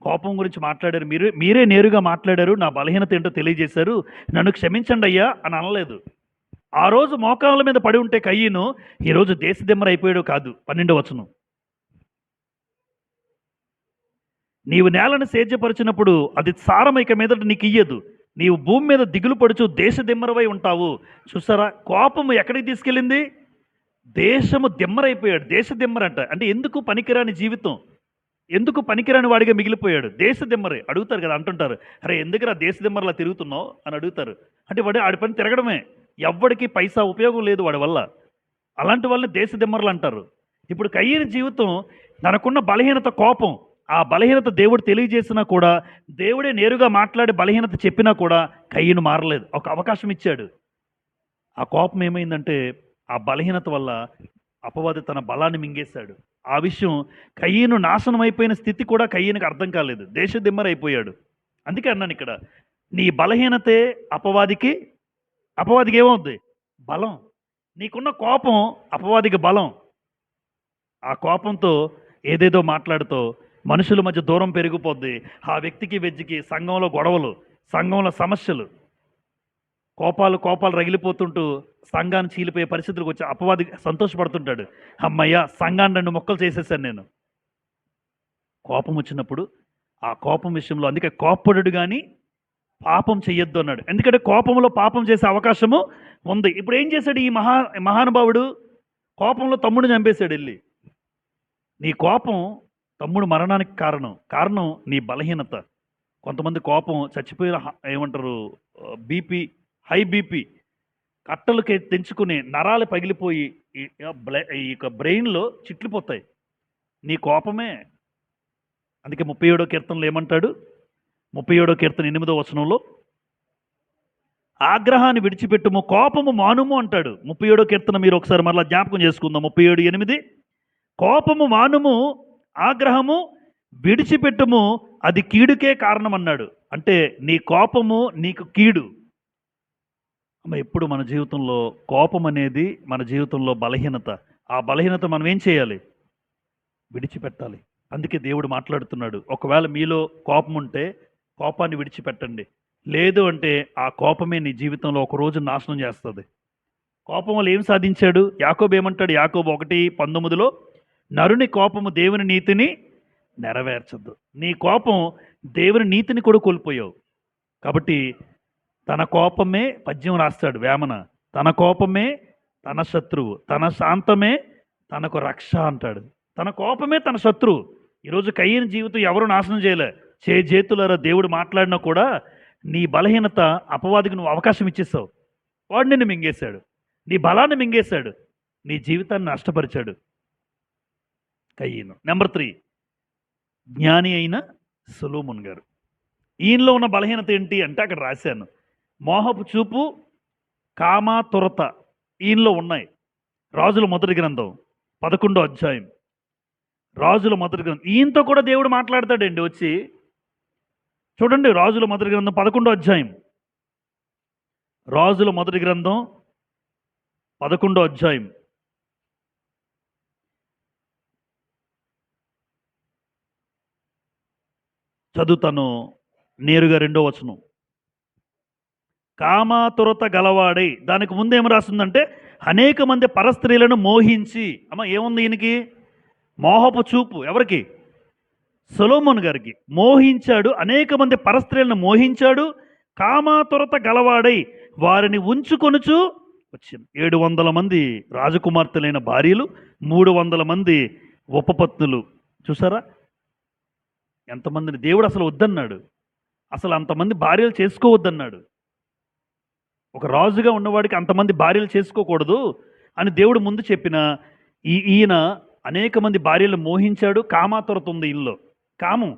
కోపం గురించి మాట్లాడారు. మీరే నేరుగా మాట్లాడారు. నా బలహీనత ఏంటో తెలియజేశారు. నన్ను క్షమించండి అయ్యా అని అనలేదు. ఆ రోజు మోకాళ్ళ మీద పడి ఉంటే కయ్యను ఈరోజు దేశదిమ్మర అయిపోయాడు కాదు. 12వ వచనం. నీవు నేలను సేద్యపరిచినప్పుడు అది సారం ఇక మీదట నీకు ఇయ్యదు. నీవు భూమి మీద దిగులు పడుచు దేశదిమ్మరవై ఉంటావు. చూసారా, కోపము ఎక్కడికి తీసుకెళ్ళింది? దేశము దిమ్మరైపోయాడు. దేశ దిమ్మరంట. అంటే ఎందుకు పనికిరాని జీవితం, ఎందుకు పనికిరాని వాడిగా మిగిలిపోయాడు. దేశ దిమ్మరే అడుగుతారు కదా, అంటుంటారు, అరే ఎందుకురా దేశ దిమ్మరలా తిరుగుతున్నావు అని అడుగుతారు. అంటే ఆడి పని తిరగడమే. ఎవ్వడికి పైసా ఉపయోగం లేదు వాడి వల్ల. అలాంటి వాళ్ళని దేశ దిమ్మరలు అంటారు. ఇప్పుడు కయ్యని జీవితం, తనకున్న బలహీనత కోపం. ఆ బలహీనత దేవుడు తెలియజేసినా కూడా, దేవుడే నేరుగా మాట్లాడి బలహీనత చెప్పినా కూడా కయ్యను మారలేదు. ఒక అవకాశం ఇచ్చాడు. ఆ కోపం ఏమైందంటే ఆ బలహీనత వల్ల అపవాది తన బలాన్ని మింగేశాడు. ఆ విషయం కయ్యను నాశనం అయిపోయిన స్థితి కూడా కయ్యనికి అర్థం కాలేదు. దేశదిమ్మరైపోయాడు. అందుకే అన్నాను ఇక్కడ, నీ బలహీనతే అపవాదికి ఏమవుద్ది? బలం. నీకున్న కోపం అపవాదికి బలం. ఆ కోపంతో ఏదేదో మాట్లాడుతూ మనుషుల మధ్య దూరం పెరిగిపోద్ది. ఆ వ్యక్తికి వెజ్జికి సంఘంలో గొడవలు, సంఘంలో సమస్యలు, కోపాలు రగిలిపోతుంటూ సంఘాన్ని చీలిపోయే పరిస్థితులకు వచ్చి అపవాది సంతోషపడుతుంటాడు. అమ్మయ్య సంఘాన్ని 2 ముక్కలు చేసేసాను నేను. కోపం వచ్చినప్పుడు ఆ కోపం విషయంలో, అందుకే కోప్పడు కానీ పాపం చెయ్యొద్దు అన్నాడు. ఎందుకంటే కోపంలో పాపం చేసే అవకాశము ఉంది. ఇప్పుడు ఏం చేశాడు ఈ మహానుభావుడు? కోపంలో తమ్ముడిని చంపేశాడు వెళ్ళి. నీ కోపం తమ్ముడు మరణానికి కారణం నీ బలహీనత. కొంతమంది కోపం చచ్చిపోయిన ఏమంటారు బీపీ, హై బీపీ, కట్టలకి తెంచుకుని నరాలు పగిలిపోయి ఈ బ్రెయిన్లో చిట్లిపోతాయి. నీ కోపమే. అందుకే 37వ కీర్తనలో ఏమంటాడు? 37వ కీర్తన 8వ వచనంలో, ఆగ్రహాన్ని విడిచిపెట్టుము, కోపము మానుము అంటాడు. 37వ కీర్తన మీరు ఒకసారి మరలా జ్ఞాపకం చేసుకుందాం. 37:8, కోపము మానుము, ఆగ్రహము విడిచిపెట్టుము, అది కీడుకే కారణం అన్నాడు. అంటే నీ కోపము నీకు కీడు. ఎప్పుడు మన జీవితంలో కోపం అనేది మన జీవితంలో బలహీనత. ఆ బలహీనత మనం ఏం చేయాలి? విడిచిపెట్టాలి. అందుకే దేవుడు మాట్లాడుతున్నాడు, ఒకవేళ మీలో కోపం ఉంటే కోపాన్ని విడిచిపెట్టండి. లేదు అంటే ఆ కోపమే నీ జీవితంలో ఒక రోజు నాశనం చేస్తుంది. కోపం వల్ల ఏం సాధించాడు? యాకోబు ఏమంటాడు? యాకోబు 1:19లో, నరుని కోపము దేవుని నీతిని నెరవేర్చదు. నీ కోపం దేవుని నీతిని కూడా కోల్పోయావు. కాబట్టి తన కోపమే, పద్యం రాస్తాడు వేమన, తన కోపమే తన శత్రువు, తన శాంతమే తనకు రక్ష అంటాడు. తన కోపమే తన శత్రువు. ఈరోజు కయ్యని జీవితం ఎవరు నాశనం చేయలే. చేతులారా దేవుడు మాట్లాడినా కూడా నీ బలహీనత అపవాదికి నువ్వు అవకాశం ఇచ్చేస్తావు. వాడు నిన్ను మింగేశాడు, నీ బలాన్ని మింగేశాడు, నీ జీవితాన్ని నష్టపరిచాడు కయ్యను. నెంబర్ 3, జ్ఞాని అయిన సొలొమోను గారు. ఈయనలో ఉన్న బలహీనత ఏంటి అంటే అక్కడ రాశాను, మోహపు చూపు, కామాతురత ఈయనలో ఉన్నాయి. రాజుల మొదటి గ్రంథం 11వ అధ్యాయం. రాజుల మొదటి గ్రంథం, ఈయనతో కూడా దేవుడు మాట్లాడతాడండి వచ్చి. చూడండి, రాజుల మొదటి గ్రంథం 11వ అధ్యాయం. రాజుల మొదటి గ్రంథం 11వ అధ్యాయం. చదువుతాను నేరుగా 2వ వచనం. కామాతురత గలవాడై, దానికి ముందేం రాస్తుందంటే అనేక మంది పరస్త్రీలను మోహించి. ఏముంది ఈయనకి? మోహపు చూపు. ఎవరికి? సొలొమోను గారికి. మోహించాడు, అనేక మంది పరస్త్రీలను మోహించాడు. కామాతురత గలవాడై వారిని ఉంచుకొనుచు వచ్చింది. 700 మంది రాజకుమార్తెలైన భార్యలు, 300 మంది ఉపపత్నులు. చూసారా ఎంతమందిని దేవుడు అసలు వద్దన్నాడు. అసలు అంతమంది భార్యలు చేసుకోవద్దన్నాడు. ఒక రాజుగా ఉన్నవాడికి అంతమంది భార్యలు చేసుకోకూడదు అని దేవుడు ముందు చెప్పిన ఈయన అనేక మంది భార్యలు మోహించాడు. కామాతురత ఉంది ఈయనలో, కామం.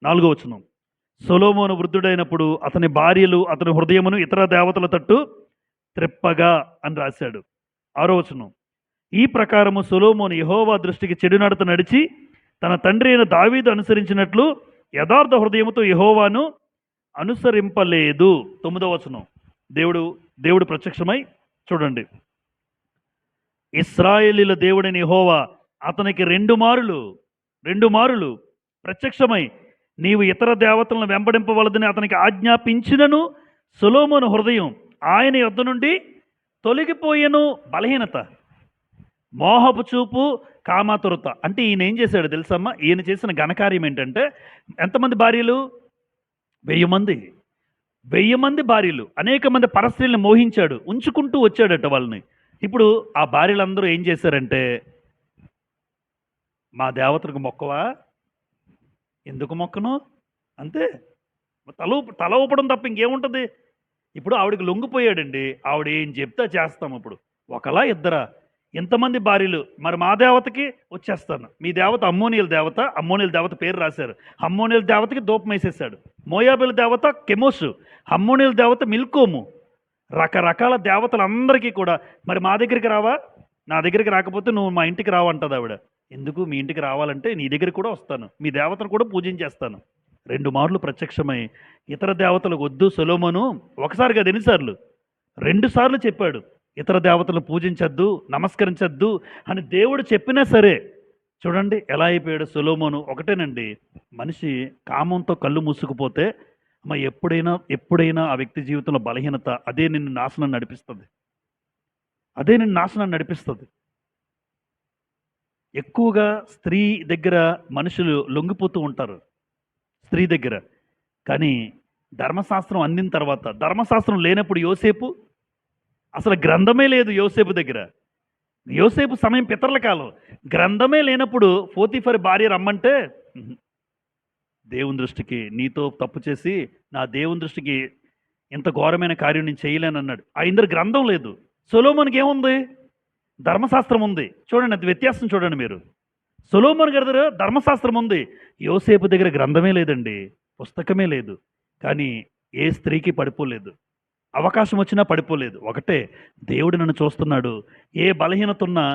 4వ వచనం. సొలొమోను వృద్ధుడైనప్పుడు అతని భార్యలు అతని హృదయమును ఇతర దేవతల తట్టు త్రెప్పగా అని రాశాడు. 6వ వచనం. ఈ ప్రకారము సొలొమోను యెహోవా దృష్టికి చెడు నడత నడిచి తన తండ్రి అయిన దావీదు అనుసరించినట్లు యథార్థ హృదయముతో యెహోవాను అనుసరింపలేదు. 9వ వచనం. దేవుడు దేవుడు ప్రత్యక్షమై చూడండి, ఇశ్రాయేలీల దేవుడైన యెహోవా అతనికి రెండు మారులు ప్రత్యక్షమై నీవు ఇతర దేవతలను వెంబడింపవలదని అతనికి ఆజ్ఞాపించినను సొలొమోను హృదయం ఆయన యొద్ద నుండి తొలగిపోయెను. బలహీనత, మోహపు చూపు, కామాతురత. అంటే ఈయన ఏం చేశాడు తెలుసమ్మా? ఈయన చేసిన ఘనకార్యం ఏంటంటే, ఎంతమంది భార్యలు? 1000 మంది. 1000 మంది భార్యలు, అనేక మంది పరస్త్రీలను మోహించాడు, ఉంచుకుంటూ వచ్చాడట వాళ్ళని. ఇప్పుడు ఆ భార్యలందరూ ఏం చేశారంటే, మా దేవతలకు మొక్కవా? ఎందుకు మొక్కను? అంతే. తల ఊపడం తప్ప ఇంకేముంటుంది? ఇప్పుడు ఆవిడకి లొంగిపోయాడండి. ఆవిడ ఏం చెప్తే చేస్తాం. ఇప్పుడు ఒకలా ఇద్దరా? ఎంతమంది భార్యలు? మరి మా దేవతకి వచ్చేస్తాను. మీ దేవత అమ్మోనియల దేవత పేరు రాశారు. అమ్మోనియల దేవతకి ధూపం వేసేసాడు. మోయాబుల దేవత కెమోసు, అమ్మోనియల దేవత మిల్కోము. రకరకాల దేవతలందరికీ కూడా మరి మా దగ్గరికి రావా? నా దగ్గరికి రాకపోతే నువ్వు మా ఇంటికి రావంటది ఆవిడ. ఎందుకు? మీ ఇంటికి రావాలంటే నీ దగ్గరికి కూడా వస్తాను, మీ దేవతను కూడా పూజించేస్తాను. 2 మార్లు ప్రత్యక్షమై ఇతర దేవతలకు వద్దు సొలొమోను, ఒకసారి కాదు ఎన్నిసార్లు? 2 సార్లు చెప్పాడు, ఇతర దేవతలు పూజించద్దు, నమస్కరించద్దు అని దేవుడు చెప్పినా సరే చూడండి ఎలా అయిపోయాడు సొలొమోను. ఒకటేనండి, మనిషి కామంతో కళ్ళు మూసుకుపోతే ఎప్పుడైనా ఆ వ్యక్తి జీవితంలో బలహీనత అదే నిన్ను నాశనం నడిపిస్తుంది. ఎక్కువగా స్త్రీ దగ్గర మనుషులు లొంగిపోతూ ఉంటారు, స్త్రీ దగ్గర. కానీ ధర్మశాస్త్రం అందిన తర్వాత, ధర్మశాస్త్రం లేనప్పుడు యోసేపు, అసలు గ్రంథమే లేదు యోసేపు దగ్గర. యోసేపు సమయం పితరుల కాలం, గ్రంథమే లేనప్పుడు పోతీఫర్ భార్య రమ్మంటే, దేవుని దృష్టికి నీతో తప్పు చేసి నా దేవుని దృష్టికి ఇంత ఘోరమైన కార్యం నేను చేయలేనన్నాడు. ఆ ఇందరు గ్రంథం లేదు. సొలొమోనుకి ఏముంది? ధర్మశాస్త్రం ఉంది. చూడండి, అది వ్యత్యాసం చూడండి మీరు. సొలొమోను గారి దగ్గర ధర్మశాస్త్రం ఉంది, యోసేపు దగ్గర గ్రంథమే లేదండి, పుస్తకమే లేదు. కానీ ఏ స్త్రీకి పడిపోలేదు, అవకాశం వచ్చినా పడిపోలేదు. ఒకటే, దేవుడు నన్ను చూస్తున్నాడు. ఏ బలహీనత ఉన్నా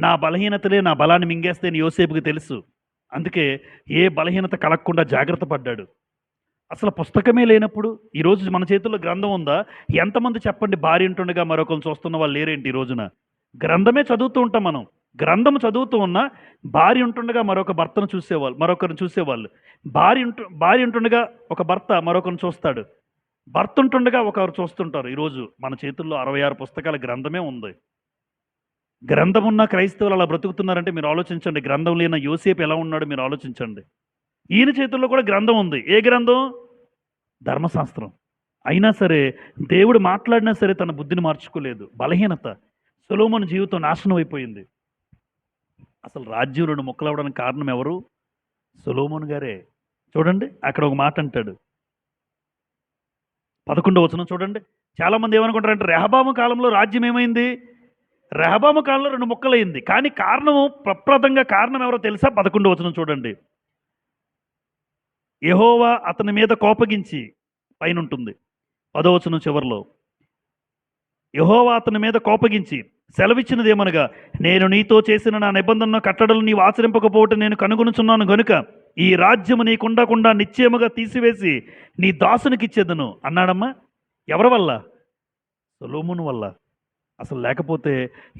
నా బలహీనతలే నా బలాన్ని మింగేస్తే అని యోసేపుకి తెలుసు. అందుకే ఏ బలహీనత కలగకుండా జాగ్రత్త పడ్డాడు. అసలు పుస్తకమే లేనప్పుడు ఈరోజు మన చేతుల్లో గ్రంథం ఉందా? ఎంతమంది చెప్పండి భార్య ఉంటుండగా మరొకరు చూస్తున్న వాళ్ళు లేరేంటి? ఈ రోజున గ్రంథమే చదువుతూ ఉంటాం మనం. గ్రంథం చదువుతూ ఉన్నా భార్య ఉంటుండగా మరొకరిని చూసేవాళ్ళు. భార్య ఉంటుండగా ఒక భర్త మరొకరిని చూస్తాడు, భర్త ఉంటుండగా ఒకరు చూస్తుంటారు. ఈరోజు మన చేతుల్లో 66 పుస్తకాల గ్రంథమే ఉంది. గ్రంథం ఉన్న క్రైస్తవులు అలా బ్రతుకుతున్నారంటే మీరు ఆలోచించండి. గ్రంథం లేని యోసేపు ఎలా ఉన్నాడో మీరు ఆలోచించండి. ఈయన చేతుల్లో కూడా గ్రంథం ఉంది. ఏ గ్రంథం? ధర్మశాస్త్రం. అయినా సరే దేవుడు మాట్లాడినా సరే తన బుద్ధిని మార్చుకోలేదు. బలహీనత. సొలొమోను జీవితం నాశనం అయిపోయింది. అసలు రాజ్యం 2 ముక్కలవడానికి కారణం ఎవరు? సొలొమోను గారే. చూడండి, అక్కడ ఒక మాట అంటాడు, 11వ వచనం చూడండి. చాలామంది ఏమనుకుంటారంటే రెహబాము కాలంలో రాజ్యం ఏమైంది? రెహబాము కాలంలో 2 ముక్కలైంది. కానీ ప్రప్రదంగా కారణం ఎవరో తెలుసా? 11వ వచనం చూడండి. యెహోవా అతని మీద కోపగించి, పైన ఉంటుంది 10వ వచనం చివరిలో, యెహోవా అతని మీద కోపగించి సెలవిచ్చినదేమనగా, నేను నీతో చేసిన నా నిబంధన కట్టడలు నీవు ఆచరింపకపోవటం నేను కనుగొనుచున్నాను గనుక ఈ రాజ్యము నీకుండకుండా నిశ్చయముగా తీసివేసి నీ దాసునికి ఇచ్చేదను అన్నాడమ్మా. ఎవరి వల్ల? సొలొమోను వల్ల. అసలు లేకపోతే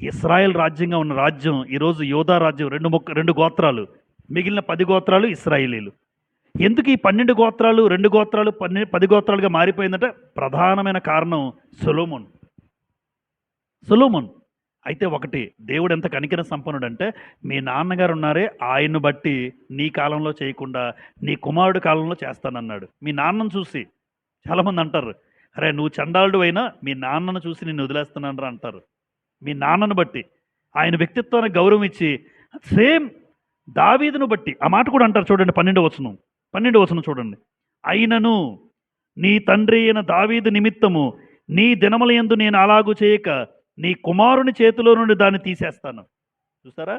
ఇశ్రాయేల్ రాజ్యంగా ఉన్న రాజ్యం ఈరోజు యోధా రాజ్యం, 2 గోత్రాలు, మిగిలిన 10 గోత్రాలు ఇశ్రాయేలీలు. ఎందుకు ఈ 12 గోత్రాలు 2 గోత్రాలు 10 గోత్రాలుగా మారిపోయిందంటే ప్రధానమైన కారణం సొలొమోను. అయితే ఒకటి, దేవుడు ఎంత కనికర సంపన్నుడు అంటే, మీ నాన్నగారు ఉన్నారే ఆయన్ను బట్టి నీ కాలంలో చేయకుండా నీ కుమారుడు కాలంలో చేస్తానన్నాడు. మీ నాన్నను చూసి చాలామంది అంటారు, అరే నువ్వు చండాలుడు అయినా మీ నాన్నను చూసి నిన్ను వదిలేస్తున్నానరా అంటారు. మీ నాన్నను బట్టి, ఆయన వ్యక్తిత్వానికి గౌరవం ఇచ్చి, సేమ్ దావీదును బట్టి ఆ మాట కూడా అంటారు. చూడండి 12వ వచనం చూడండి. అయినను నీ తండ్రి అయిన దావీదు నిమిత్తము నీ దినములయందు నేను అలాగూ చేయక నీ కుమారుని చేతిలో నుండి దాన్ని తీసేస్తాను. చూసారా?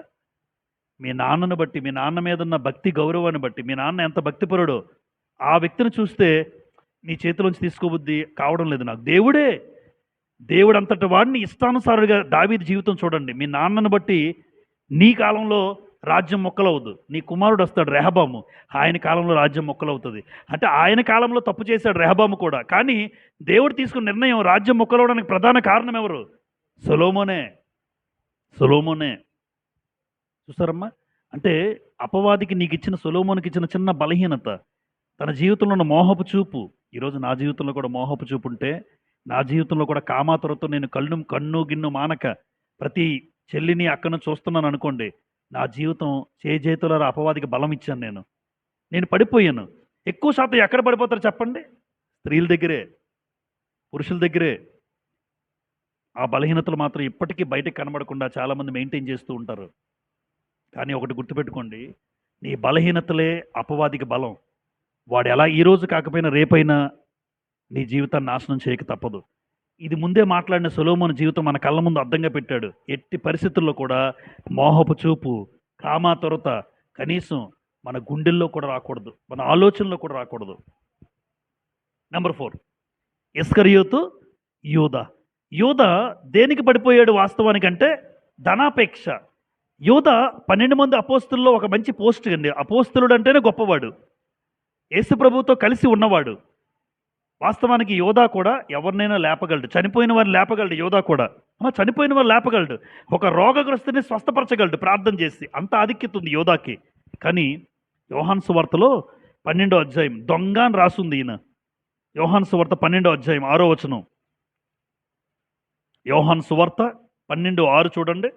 మీ నాన్నను బట్టి, మీ నాన్న మీద ఉన్న భక్తి గౌరవాన్ని బట్టి, మీ నాన్న ఎంత భక్తిపరుడో ఆ వ్యక్తిని చూస్తే నీ చేతిలోంచి తీసుకోబుద్ధి కావడం లేదు నాకు. దేవుడు అంతటి వాడిని ఇష్టానుసారుగా దావీదు జీవితం చూడండి. మీ నాన్నను బట్టి నీ కాలంలో రాజ్యం మొక్కలవుద్దు. నీ కుమారుడు వస్తాడు రెహబాము, ఆయన కాలంలో రాజ్యం మొక్కలవుతుంది. అంటే ఆయన కాలంలో తప్పు చేశాడు రెహబాము కూడా. కానీ దేవుడు తీసుకున్న నిర్ణయం రాజ్యం మొక్కలవడానికి ప్రధాన కారణం ఎవరు? సొలొమోనే. సొలొమోనే. చూసారమ్మా? అంటే అపవాదికి నీకు ఇచ్చిన, సొలొమోనుకి ఇచ్చిన చిన్న బలహీనత, తన జీవితంలో ఉన్న మోహపు చూపు. ఈరోజు నా జీవితంలో కూడా మోహపు చూపు ఉంటే, నా జీవితంలో కూడా కామాతురతో నేను కన్ను గిన్ను మానక ప్రతి చెల్లిని అక్కను చూస్తున్నాను అనుకోండి, నా జీవితం చేతుల అపవాదికి బలం ఇచ్చాను. నేను పడిపోయాను. ఎక్కువ శాతం ఎక్కడ పడిపోతారు చెప్పండి? స్త్రీల దగ్గరే, పురుషుల దగ్గరే. ఆ బలహీనతలు మాత్రం ఇప్పటికీ బయటకు కనబడకుండా చాలామంది మెయింటైన్ చేస్తూ ఉంటారు. కానీ ఒకటి గుర్తుపెట్టుకోండి, నీ బలహీనతలే అపవాదికి బలం. వాడు ఎలా ఈరోజు కాకపోయినా రేపైనా నీ జీవితాన్ని నాశనం చేయక తప్పదు. ఇది ముందే మాట్లాడిన సొలొమోను జీవితం మన కళ్ళ ముందు అర్థంగా పెట్టాడు. ఎట్టి పరిస్థితుల్లో కూడా మోహపు చూపు, కామాతురత కనీసం మన గుండెల్లో కూడా రాకూడదు, మన ఆలోచనలో కూడా రాకూడదు. నెంబర్ 4, ఇస్కరియోతు యూదా. యూదా దేనికి పడిపోయాడు వాస్తవానికంటే? ధనాపేక్ష. యూదా 12 మంది అపోస్తుల్లో ఒక మంచి పోస్ట్ అండి. అపోస్తులుడు అంటేనే గొప్పవాడు, యేసు ప్రభువుతో కలిసి ఉన్నవాడు. వాస్తవానికి యోధా కూడా ఎవరినైనా లేపగలడు, చనిపోయిన వారిని లేపగలడు. యోధా కూడా చనిపోయిన వారు లేపగలడు, ఒక రోగగ్రస్తుని స్వస్థపరచగలడు ప్రార్థన చేసి. అంత ఆధిక్యత ఉంది యోధాకి. కానీ యోహాను సువార్తలో 12వ అధ్యాయం దొంగ అని రాసుంది ఈయన. యోహాను సువార్త 12వ అధ్యాయం 6వ వచనం. యోహాను సువార్త 12:6 చూడండి.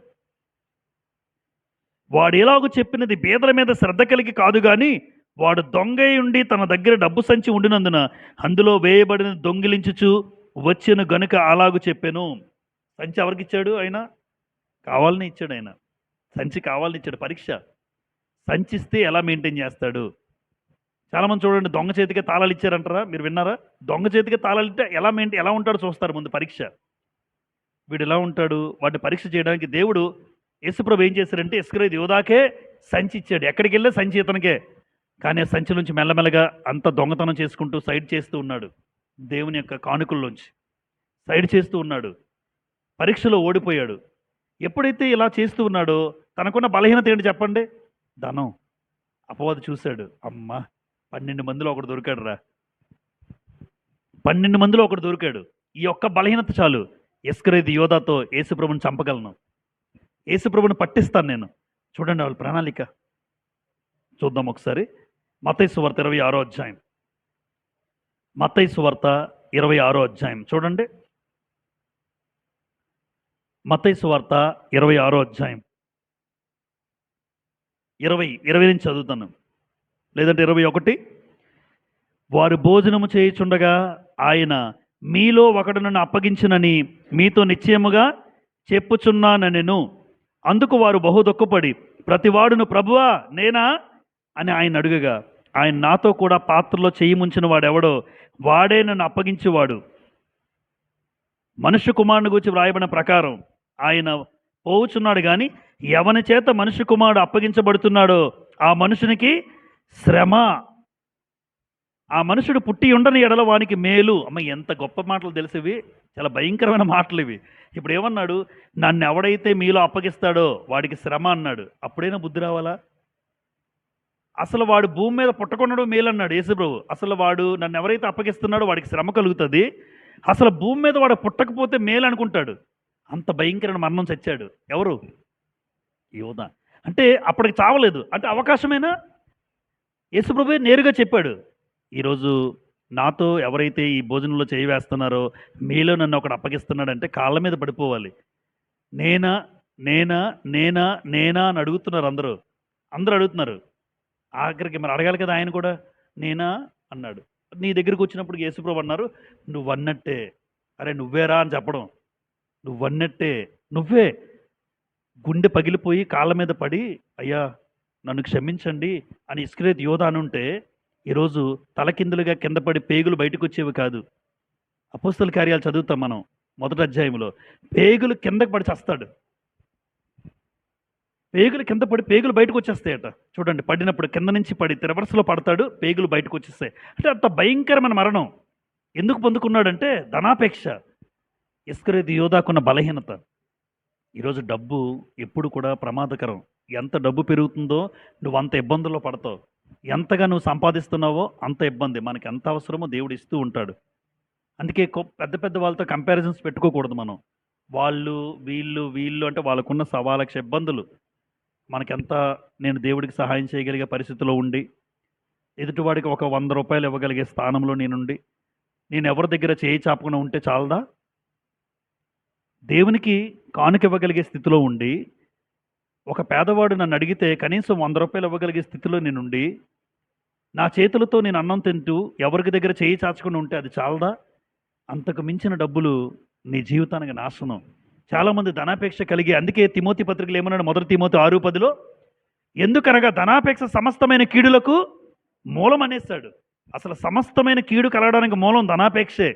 వాడు ఎలాగో చెప్పినది బేదల మీద శ్రద్ధ కలిగి కాదు కానీ, వాడు దొంగ ఉండి తన దగ్గర డబ్బు సంచి ఉండినందున అందులో వేయబడిన దొంగిలించుచు వచ్చెను గనుక అలాగూ చెప్పాను. సంచి ఎవరికి ఇచ్చాడు? ఆయన కావాలని ఇచ్చాడు. ఆయన సంచి కావాలని ఇచ్చాడు. పరీక్ష. సంచిస్తే ఎలా మెయింటైన్ చేస్తాడు? చాలామంది చూడండి, దొంగ చేతికే తాళాలు ఇచ్చారంటారా? మీరు విన్నారా? దొంగ చేతికే తాళాలు ఇస్తే ఎలా ఉంటాడో చూస్తారు ముందు పరీక్ష. వీడు ఎలా ఉంటాడు? వాటిని పరీక్ష చేయడానికి దేవుడు యేసుప్రభు ఏం చేశారంటే ఇస్కరియోతు యూదాకే సంచి ఇచ్చాడు. ఎక్కడికి వెళ్ళే సంచి ఇతనికే. కానీ ఆ సంచి నుంచి మెల్లమెల్లగా అంత దొంగతనం చేసుకుంటూ సైడ్ చేస్తూ ఉన్నాడు. దేవుని యొక్క కానుకల్లోంచి సైడ్ చేస్తూ ఉన్నాడు. పరీక్షలో ఓడిపోయాడు. ఎప్పుడైతే ఇలా చేస్తూ ఉన్నాడో తనకున్న బలహీనత ఏంటి చెప్పండి? ధనం. అపవాది చూశాడు, అమ్మ 12 మందిలో ఒకడు దొరికాడు రా, 12 మందిలో ఒకడు దొరికాడు. ఈ ఒక్క బలహీనత చాలు, ఇస్కరియోతు యూదాతో యేసుప్రభుని చంపగలను, యేసుప్రభుని పట్టిస్తాను నేను. చూడండి వాళ్ళ ప్రణాళిక. చూద్దాం ఒకసారి. మత్తయి సువార్త 26వ అధ్యాయం. మత్తయి సువార్త 26వ అధ్యాయం చూడండి. మత్తయి సువార్త 26వ అధ్యాయం 20 నుంచి చదువుతాను, లేదంటే 21. వారు భోజనము చేయుచుండగా ఆయన, మీలో ఒకడు నన్ను అప్పగించునని మీతో నిశ్చయముగా చెప్పుచున్నానెను. అందుకు వారు బహు దుఃఖపడి ప్రతివాడును, ప్రభువా నేనా అని ఆయన అడుగగా, ఆయన, నాతో కూడా పాత్రలో చెయ్యి ముంచిన వాడెవడో వాడే నన్ను అప్పగించేవాడు. మనుష్య కుమారుని గురించి వ్రాయబడిన ప్రకారం ఆయన పోవుచున్నాడు, కానీ ఎవని చేత మనుష్య కుమారుడు అప్పగించబడుతున్నాడో ఆ మనుషునికి శ్రమ. ఆ మనుషుడు పుట్టి ఉండని ఎడల వానికి మేలు. అమ్మ, ఎంత గొప్ప మాటలు తెలిసివి, చాలా భయంకరమైన మాటలు ఇవి. ఇప్పుడు ఏమన్నాడు? నన్ను ఎవడైతే మీలో అప్పగిస్తాడో వాడికి శ్రమ అన్నాడు. అప్పుడైనా బుద్ధి రావాలా? అసలు వాడు భూమి మీద పుట్టకొనడం మేలు అన్నాడు యేసుప్రభు. అసలు వాడు నన్ను ఎవరైతే అప్పగిస్తున్నాడో వాడికి శ్రమ కలుగుతుంది, అసలు భూమి మీద వాడు పుట్టకపోతే మేలు అనుకుంటాడు. అంత భయంకరమైన మరణం చచ్చాడు. ఎవరు? యోధా. అంటే అప్పటికి చావలేదు. అంటే అవకాశమేనా? యేసుప్రభువే నేరుగా చెప్పాడు, ఈరోజు నాతో ఎవరైతే ఈ భోజనంలో చేయి వేస్తున్నారో మీలో నన్ను ఒకడు అప్పగిస్తున్నాడంటే కాళ్ళ మీద పడిపోవాలి. నేనా నేనా నేనా నేనా అని అడుగుతున్నారు అందరూ అడుగుతున్నారు. ఆఖరికి మరి అడగాలి కదా ఆయన కూడా. నేనా అన్నాడు. నీ దగ్గరికి వచ్చినప్పుడు యేసుప్రభు అన్నారు, నువ్వన్నట్టే. అరే నువ్వేరా అని చెప్పడం, నువ్వన్నట్టే, నువ్వే. గుండె పగిలిపోయి కాళ్ళ మీద పడి, అయ్యా నన్ను క్షమించండి అని ఇస్కరియోతు యోధా అనుంటే ఈరోజు తలకిందులుగా కింద పడి పేగులు బయటకు వచ్చేవి కాదు. అపోస్తల కార్యాలు చదువుతాం మనం 1వ అధ్యాయంలో. పేగులు కిందకు పడి చస్తాడు. పేగులు కింద పడి పేగులు బయటకు వచ్చేస్తాయట. చూడండి, పడినప్పుడు కింద నుంచి పడి రివర్స్లో పడతాడు, పేగులు బయటకు వచ్చేస్తాయి. అంటే అంత భయంకరమైన మరణం. ఎందుకు పొందుకున్నాడంటే ధనాపేక్ష. ఇస్కరియోతు యోధాకున్న బలహీనత. ఈరోజు డబ్బు ఎప్పుడు కూడా ప్రమాదకరం. ఎంత డబ్బు పెరుగుతుందో నువ్వు అంత ఇబ్బందుల్లో పడతావు. ఎంతగా నువ్వు సంపాదిస్తున్నావో అంత ఇబ్బంది. మనకి ఎంత అవసరమో దేవుడు ఇస్తూ ఉంటాడు. అందుకే పెద్ద పెద్ద వాళ్ళతో కంపారిజన్స్ పెట్టుకోకూడదు మనం. వాళ్ళు, వీళ్ళు అంటే వాళ్ళకున్న సవాలక్ష ఇబ్బందులు. మనకెంత నేను దేవుడికి సహాయం చేయగలిగే పరిస్థితిలో ఉండి, ఎదుటివాడికి ఒక ₹100 ఇవ్వగలిగే స్థానంలో నేనుండి, నేను ఎవరి దగ్గర చేయి చాపకుండా ఉంటే చాలదా? దేవునికి కానుక ఇవ్వగలిగే స్థితిలో ఉండి, ఒక పేదవాడు నన్ను అడిగితే కనీసం ₹100 ఇవ్వగలిగే స్థితిలో నేనుండి, నా చేతులతో నేను అన్నం తింటూ ఎవరికి దగ్గర చేయి చాచకుండా ఉంటే అది చాలదా? అంతకు మించిన డబ్బులు నీ జీవితానికి నాశనం. చాలామంది ధనాపేక్ష కలిగి, అందుకే తిమోతి పత్రికలు ఏమన్నాడు, 1 తిమోతి 6:10లో, ఎందుకనగా ధనాపేక్ష సమస్తమైన కీడులకు మూలం అనేస్తాడు. అసలు సమస్తమైన కీడు కలగడానికి మూలం ధనాపేక్షే.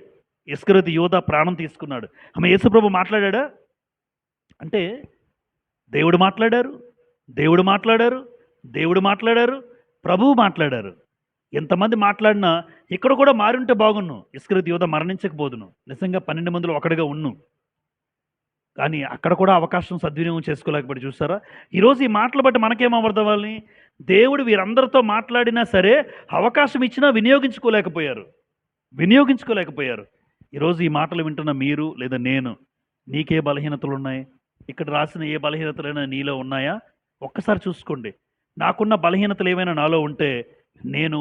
ఇస్కరియోతు యూదా ప్రాణం తీసుకున్నాడు. ఆమె యేసుప్రభు మాట్లాడా అంటే దేవుడు మాట్లాడారు, దేవుడు మాట్లాడారు, దేవుడు మాట్లాడారు, ప్రభువు మాట్లాడారు. ఎంతమంది మాట్లాడినా ఇక్కడ కూడా మారుంటే బాగున్ను. ఇస్కరియోతు యూదా మరణించకపోదును, నిజంగా 12 మందిలో ఒకటిగా ఉన్ను. కానీ అక్కడ కూడా అవకాశం సద్వినియోగం చేసుకోలేకపోతే చూసారా? ఈరోజు ఈ మాటలు బట్టి మనకేమవ్వాలి? దేవుడు వీరందరితో మాట్లాడినా సరే అవకాశం ఇచ్చినా వినియోగించుకోలేకపోయారు. ఈరోజు ఈ మాటలు వింటున్న మీరు లేదా నేను, నీకే బలహీనతలు ఉన్నాయి? ఇక్కడ రాసిన ఏ బలహీనతలైనా నీలో ఉన్నాయా? ఒక్కసారి చూసుకోండి. నాకున్న బలహీనతలు ఏమైనా నాలో ఉంటే నేను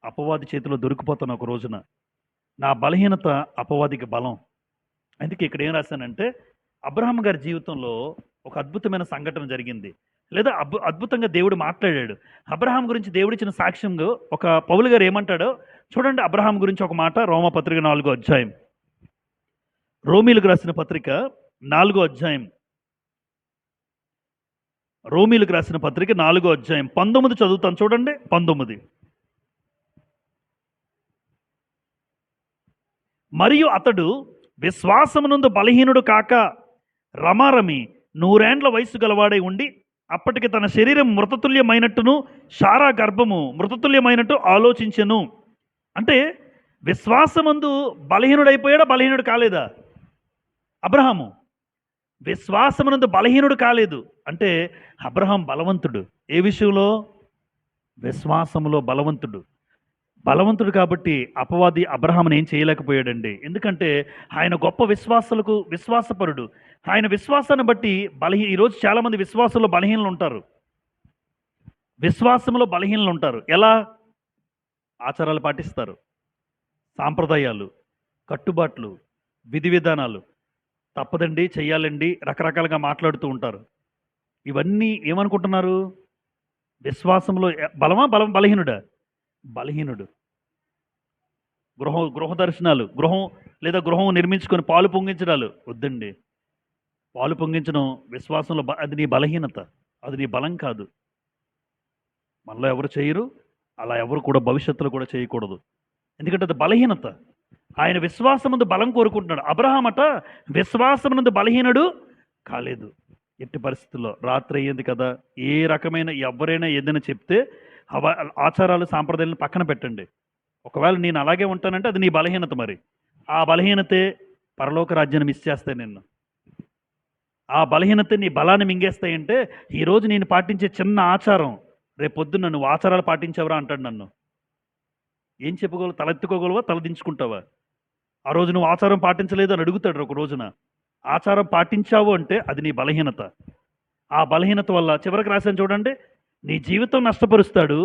అపవాది చేతిలో దొరికిపోతాను ఒక రోజున. నా బలహీనత అపవాదికి బలం. అందుకే ఇక్కడ ఏం రాశానంటే, అబ్రహాం గారి జీవితంలో ఒక అద్భుతమైన సంఘటన జరిగింది, లేదా అద్భుతంగా దేవుడు మాట్లాడాడు. అబ్రహాం గురించి దేవుడిచ్చిన సాక్ష్యంగా ఒక పౌలు గారు ఏమంటాడో చూడండి. అబ్రహాం గురించి ఒక మాట, రోమపత్రిక 4వ అధ్యాయం, రోమీలకు రాసిన పత్రిక 4వ అధ్యాయం, రోమీలకు రాసిన పత్రిక 4వ అధ్యాయం 19 చదువుతాను చూడండి. 19, మరియు అతడు విశ్వాసమునందు బలహీనుడు కాక రమారమి 100 ఏండ్ల వయసు గలవాడై ఉండి, అప్పటికి తన శరీరం మృతతుల్యమైనట్టును శారా గర్భము మృతతుల్యమైనట్టు ఆలోచించెను. అంటే విశ్వాసమందు బలహీనుడైపోయాడా? బలహీనుడు కాలేదా? అబ్రహాము విశ్వాసమునందు బలహీనుడు కాలేదు. అంటే అబ్రహాం బలవంతుడు. ఏ విషయంలో? విశ్వాసములో బలవంతుడు కాబట్టి అపవాది అబ్రహామును ఏం చేయలేకపోయాడండి. ఎందుకంటే ఆయన గొప్ప విశ్వాసపరుడు. ఆయన విశ్వాసాన్ని బట్టి ఈరోజు చాలామంది విశ్వాసంలో బలహీనలు ఉంటారు. ఎలా? ఆచారాలు పాటిస్తారు, సాంప్రదాయాలు, కట్టుబాట్లు, విధి విధానాలు, తప్పదండి, చెయ్యాలండి, రకరకాలుగా మాట్లాడుతూ ఉంటారు. ఇవన్నీ ఏమనుకుంటున్నారు? విశ్వాసంలో బలమా? బలహీనుడు. గృహ దర్శనాలు, గృహం నిర్మించుకొని పాలు పొంగించడాలు వద్దండి. పాలు పొంగించడం విశ్వాసంలో అది నీ బలహీనత, అది నీ బలం కాదు. మనలో ఎవరు చేయరు, అలా ఎవరు కూడా భవిష్యత్తులో కూడా చేయకూడదు. ఎందుకంటే అది బలహీనత. ఆయన విశ్వాసముందు బలం కోరుకుంటున్నాడు. అబ్రహాం అట విశ్వాసమునందు బలహీనుడు కాలేదు. ఎట్టి పరిస్థితుల్లో రాత్రి అయ్యింది కదా, ఏ రకమైన ఎవరైనా ఏదైనా చెప్తే ఆచారాలు సాంప్రదాయాలను పక్కన పెట్టండి. ఒకవేళ నేను అలాగే ఉంటానంటే అది నీ బలహీనత. మరి ఆ బలహీనతే పరలోక రాజ్యాన్ని మిస్ చేస్తాయి నిన్ను. ఆ బలహీనత నీ బలాన్ని మింగేస్తాయంటే, ఈరోజు నేను పాటించే చిన్న ఆచారం రేపొద్దున నువ్వు ఆచారాలు పాటించవరా అంటాడు నన్ను. ఏం చెప్పుకోగలవు? తలెత్తుకోగలవా? తలదించుకుంటావా? ఆ రోజు నువ్వు ఆచారం పాటించలేదు అని అడుగుతాడు ఒక రోజున. ఆచారం పాటించావు అంటే అది నీ బలహీనత. ఆ బలహీనత వల్ల చివరికి రాశాను చూడండి, నీ జీవితం నష్టపరుస్తాడు,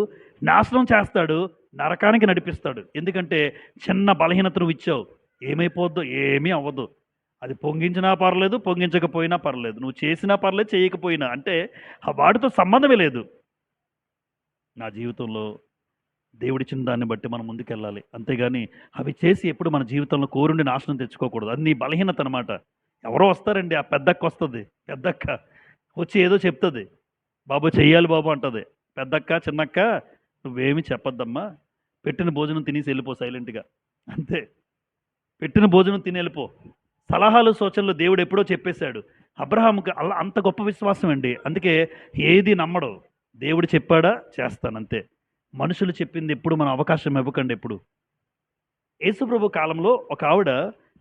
నాశనం చేస్తాడు, నరకానికి నడిపిస్తాడు. ఎందుకంటే చిన్న బలహీనత నువ్వు ఇచ్చావు. ఏమైపోద్దో? ఏమీ అవ్వదు. అది పొంగించినా పర్లేదు, పొంగించకపోయినా పర్లేదు, నువ్వు చేసినా పర్లేదు, చేయకపోయినా, అంటే ఆ వాటితో సంబంధమే లేదు. నా జీవితంలో దేవుడిచ్చిన దాన్ని బట్టి మనం ముందుకెళ్ళాలి. అంతేగాని అవి చేసి ఎప్పుడు మన జీవితంలో కోరుండి నాశనం తెచ్చుకోకూడదు. అది నీ బలహీనత అనమాట. ఎవరో వస్తారండి, ఆ పెద్దక్క వస్తుంది. పెద్దక్క వచ్చి ఏదో చెప్తుంది, బాబు చెయ్యాలి బాబు అంటుంది. పెద్దక్క, చిన్నక్క నువ్వేమి చెప్పొద్దమ్మా, పెట్టిన భోజనం తినేసి వెళ్ళిపో సైలెంట్గా, అంతే. పెట్టిన భోజనం తిని వెళ్ళిపో. సలహాలు సూచనలు దేవుడు ఎప్పుడో చెప్పేశాడు. అబ్రహాముకి అలా అంత గొప్ప విశ్వాసం అండి. అందుకే ఏది నమ్మడు. దేవుడు చెప్పాడా చేస్తానంతే. మనుషులు చెప్పింది ఎప్పుడు మనం అవకాశం ఇవ్వకండి. ఎప్పుడు యేసుప్రభు కాలంలో ఒక ఆవిడ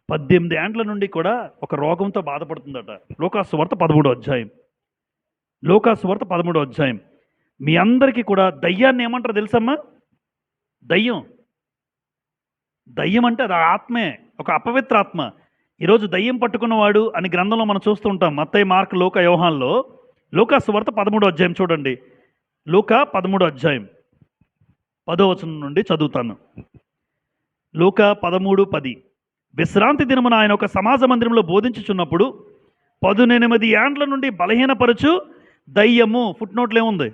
18 ఏండ్ల నుండి కూడా ఒక రోగంతో బాధపడుతుందట. లోకాసువార్త 13వ అధ్యాయం. లోకాసువార్త 13వ అధ్యాయం. మీ అందరికీ కూడా దయ్యాన్ని ఏమంటారు తెలుసమ్మా? దయ్యం. దయ్యం అంటే అది ఆత్మే, ఒక అపవిత్ర ఆత్మ. ఈరోజు దయ్యం పట్టుకున్నవాడు అని గ్రంథంలో మనం చూస్తూ ఉంటాం. మత్తయి, మార్కు, లూకా, యోహాన్లో. లోకాసువార్త 13వ అధ్యాయం చూడండి. లూకా 13వ అధ్యాయం 10వ వచనం నుండి చదువుతాను. లూకా 13:10. విశ్రాంతి దినమున ఆయన ఒక సమాజ మందిరంలో బోధించుచున్నప్పుడు 18 ఏండ్ల నుండి బలహీనపరచు దయ్యము, ఫుట్నోట్లో ఏముంది?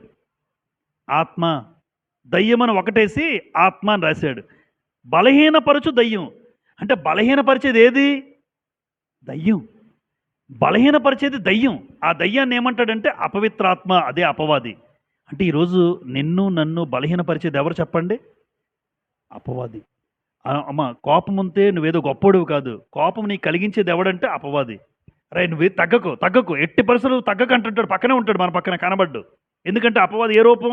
ఆత్మ. దయ్యమని ఒకటేసి ఆత్మ అని రాశాడు. బలహీనపరచు దయ్యం అంటే బలహీనపరిచేది ఏది? దయ్యం. బలహీనపరిచేది దయ్యం. ఆ దయ్యాన్ని ఏమంటాడంటే అపవిత్రాత్మ, అదే అపవాది. అంటే ఈరోజు నిన్ను నన్ను బలహీనపరిచేది ఎవరు చెప్పండి? అపవాది. అమ్మ, కోపం ఉంటే నువ్వేదో గొప్పోడువు కాదు. కోపం నీకు కలిగించేది ఎవడంటే అపవాది. రే నువ్వు తగ్గకు, ఎట్టి పరిస్థితులు తగ్గకు అంటుంటాడు. పక్కనే ఉంటాడు, మన పక్కన కనబడ్డు. ఎందుకంటే అపవాది ఏ రూపం?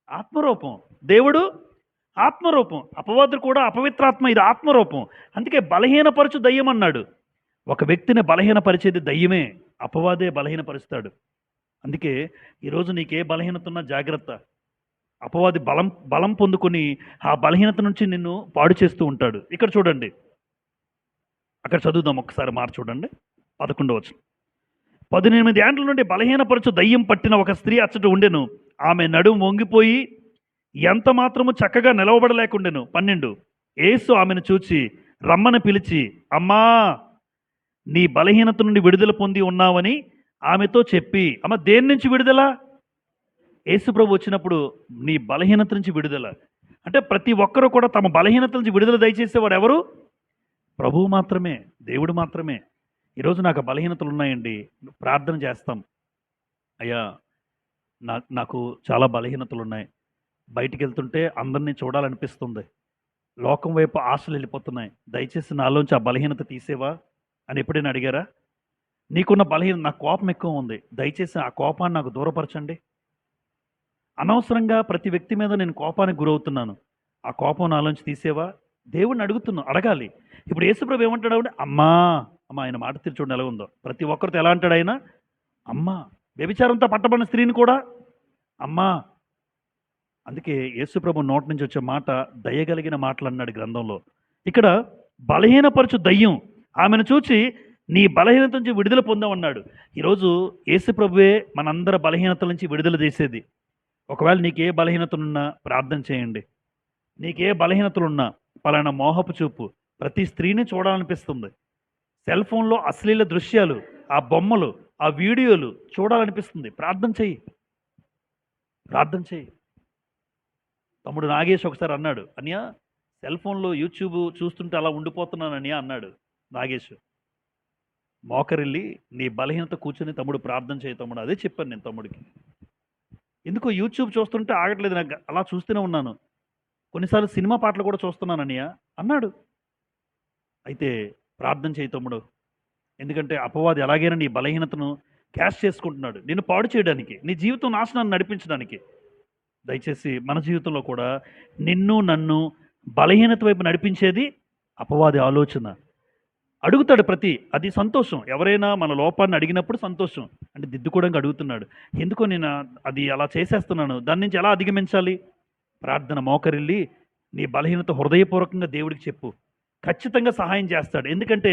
ఆత్మరూపం. దేవుడు ఆత్మరూపం. అపవాదుడు కూడా అపవిత్రాత్మ, ఇది ఆత్మరూపం. అందుకే బలహీనపరచు దయ్యం అన్నాడు. ఒక వ్యక్తిని బలహీనపరిచేది దయ్యమే, అపవాదే బలహీనపరుస్తాడు. అందుకే ఈరోజు నీకే బలహీనత ఉన్నా జాగ్రత్త. అపవాది బలం పొందుకొని ఆ బలహీనత నుంచి నిన్ను పాడు చేస్తూ ఉంటాడు. ఇక్కడ చూడండి, అక్కడ చదువుదాం ఒకసారి, చూడండి 11వ వచనం. 18 ఏండ్ల నుండి బలహీనపరచు దయ్యం పట్టిన ఒక స్త్రీ అచ్చట ఉండెను. ఆమె నడుము వంగిపోయి ఎంత మాత్రము చక్కగా నిలవబడలేకుండెను. 12. యేసు ఆమెను చూచి రమ్మని పిలిచి, అమ్మా, నీ బలహీనత నుండి విడుదల పొంది ఉన్నావని ఆమెతో చెప్పి. అమ్మ, దేని నుంచి విడుదల? యేసు ప్రభు వచ్చినప్పుడు నీ బలహీనత నుంచి విడుదల. అంటే ప్రతి ఒక్కరూ కూడా తమ బలహీనత నుంచి విడుదల దయచేసేవాడు ఎవరు? ప్రభువు మాత్రమే, దేవుడు మాత్రమే. ఈరోజు నాకు బలహీనతలు ఉన్నాయండి, ప్రార్థన చేస్తాం. అయ్యా, నాకు చాలా బలహీనతలు ఉన్నాయి. బయటికి వెళ్తుంటే అందరినీ చూడాలనిపిస్తుంది. లోకం వైపు ఆశలు వెళ్ళిపోతున్నాయి. దయచేసి నాలోంచి ఆ బలహీనత తీసేవా అని ఎప్పుడైనా అడిగారా? నీకున్న బలహీనత, నాకు కోపం ఎక్కువ ఉంది, దయచేసి ఆ కోపాన్ని నాకు దూరపరచండి. అనవసరంగా ప్రతి వ్యక్తి మీద నేను కోపానికి గురవుతున్నాను, ఆ కోపం నాలోంచి తీసేవా? దేవుడిని అడగాలి. ఇప్పుడు యేసుప్రభు ఏమంటాడు? అమ్మా. ఆయన మాట తీరు చూడండి ఎలా ఉందో. ప్రతి ఒక్కరితో ఎలా అంటాడు ఆయన? అమ్మా. వ్యభిచారంతో పట్టబడిన స్త్రీని కూడా అమ్మా. అందుకే యేసుప్రభు నోటి నుంచి వచ్చే మాట దయగలిగిన మాటలు అన్నాడు గ్రంథంలో. ఇక్కడ బలహీనపరచు దయ్యం ఆమెను చూచి నీ బలహీనత నుంచి విడుదల పొందామన్నాడు. ఈరోజు యేసుప్రభువే మనందరి బలహీనతల నుంచి విడుదల చేసేది. ఒకవేళ నీకే బలహీనతలున్నా ప్రార్థన చేయండి. నీకే బలహీనతలున్నా, పలానా మోహపు చూపు ప్రతి స్త్రీని చూడాలనిపిస్తుంది. సెల్ ఫోన్లో అశ్లీల దృశ్యాలు, ఆ బొమ్మలు, ఆ వీడియోలు చూడాలనిపిస్తుంది. ప్రార్థన చెయ్యి. తమ్ముడు నాగేష్ ఒకసారి అన్నాడు, అన్యా సెల్ ఫోన్లో యూట్యూబ్ చూస్తుంటే అలా ఉండిపోతున్నానని అన్నాడు నాగేష్. మోకరిల్లి నీ బలహీనత కూర్చొని తమ్ముడు ప్రార్థన చేయి తమ్ముడు. అదే చెప్పాను నేను తమ్ముడికి. ఎందుకో యూట్యూబ్ చూస్తుంటే ఆగట్లేదు, నాకు అలా చూస్తూనే ఉన్నాను. కొన్నిసార్లు సినిమా పాటలు కూడా చూస్తున్నానన్నయ్య అన్నాడు. అయితే ప్రార్థన చేయి తమ్ముడు. ఎందుకంటే అపవాది ఎలాగైనా నీ బలహీనతను క్యాష్ చేసుకుంటున్నాడు, నిన్ను పాడు చేయడానికి, నీ జీవితం నాశనాన్ని నడిపించడానికి. దయచేసి మన జీవితంలో కూడా నిన్ను నన్ను బలహీనత వైపు నడిపించేది అపవాది ఆలోచన. అడుగుతాడు అది సంతోషం. ఎవరైనా మన లోపాన్ని అడిగినప్పుడు సంతోషం, అంటే దిద్దుకోవడానికి అడుగుతున్నాడు. ఎందుకో నేను అది అలా చేసేస్తున్నాను, దాని నుంచి ఎలా అధిగమించాలి? ప్రార్థన, మోకరిల్లి నీ బలహీనత హృదయపూర్వకంగా దేవుడికి చెప్పు. ఖచ్చితంగా సహాయం చేస్తాడు. ఎందుకంటే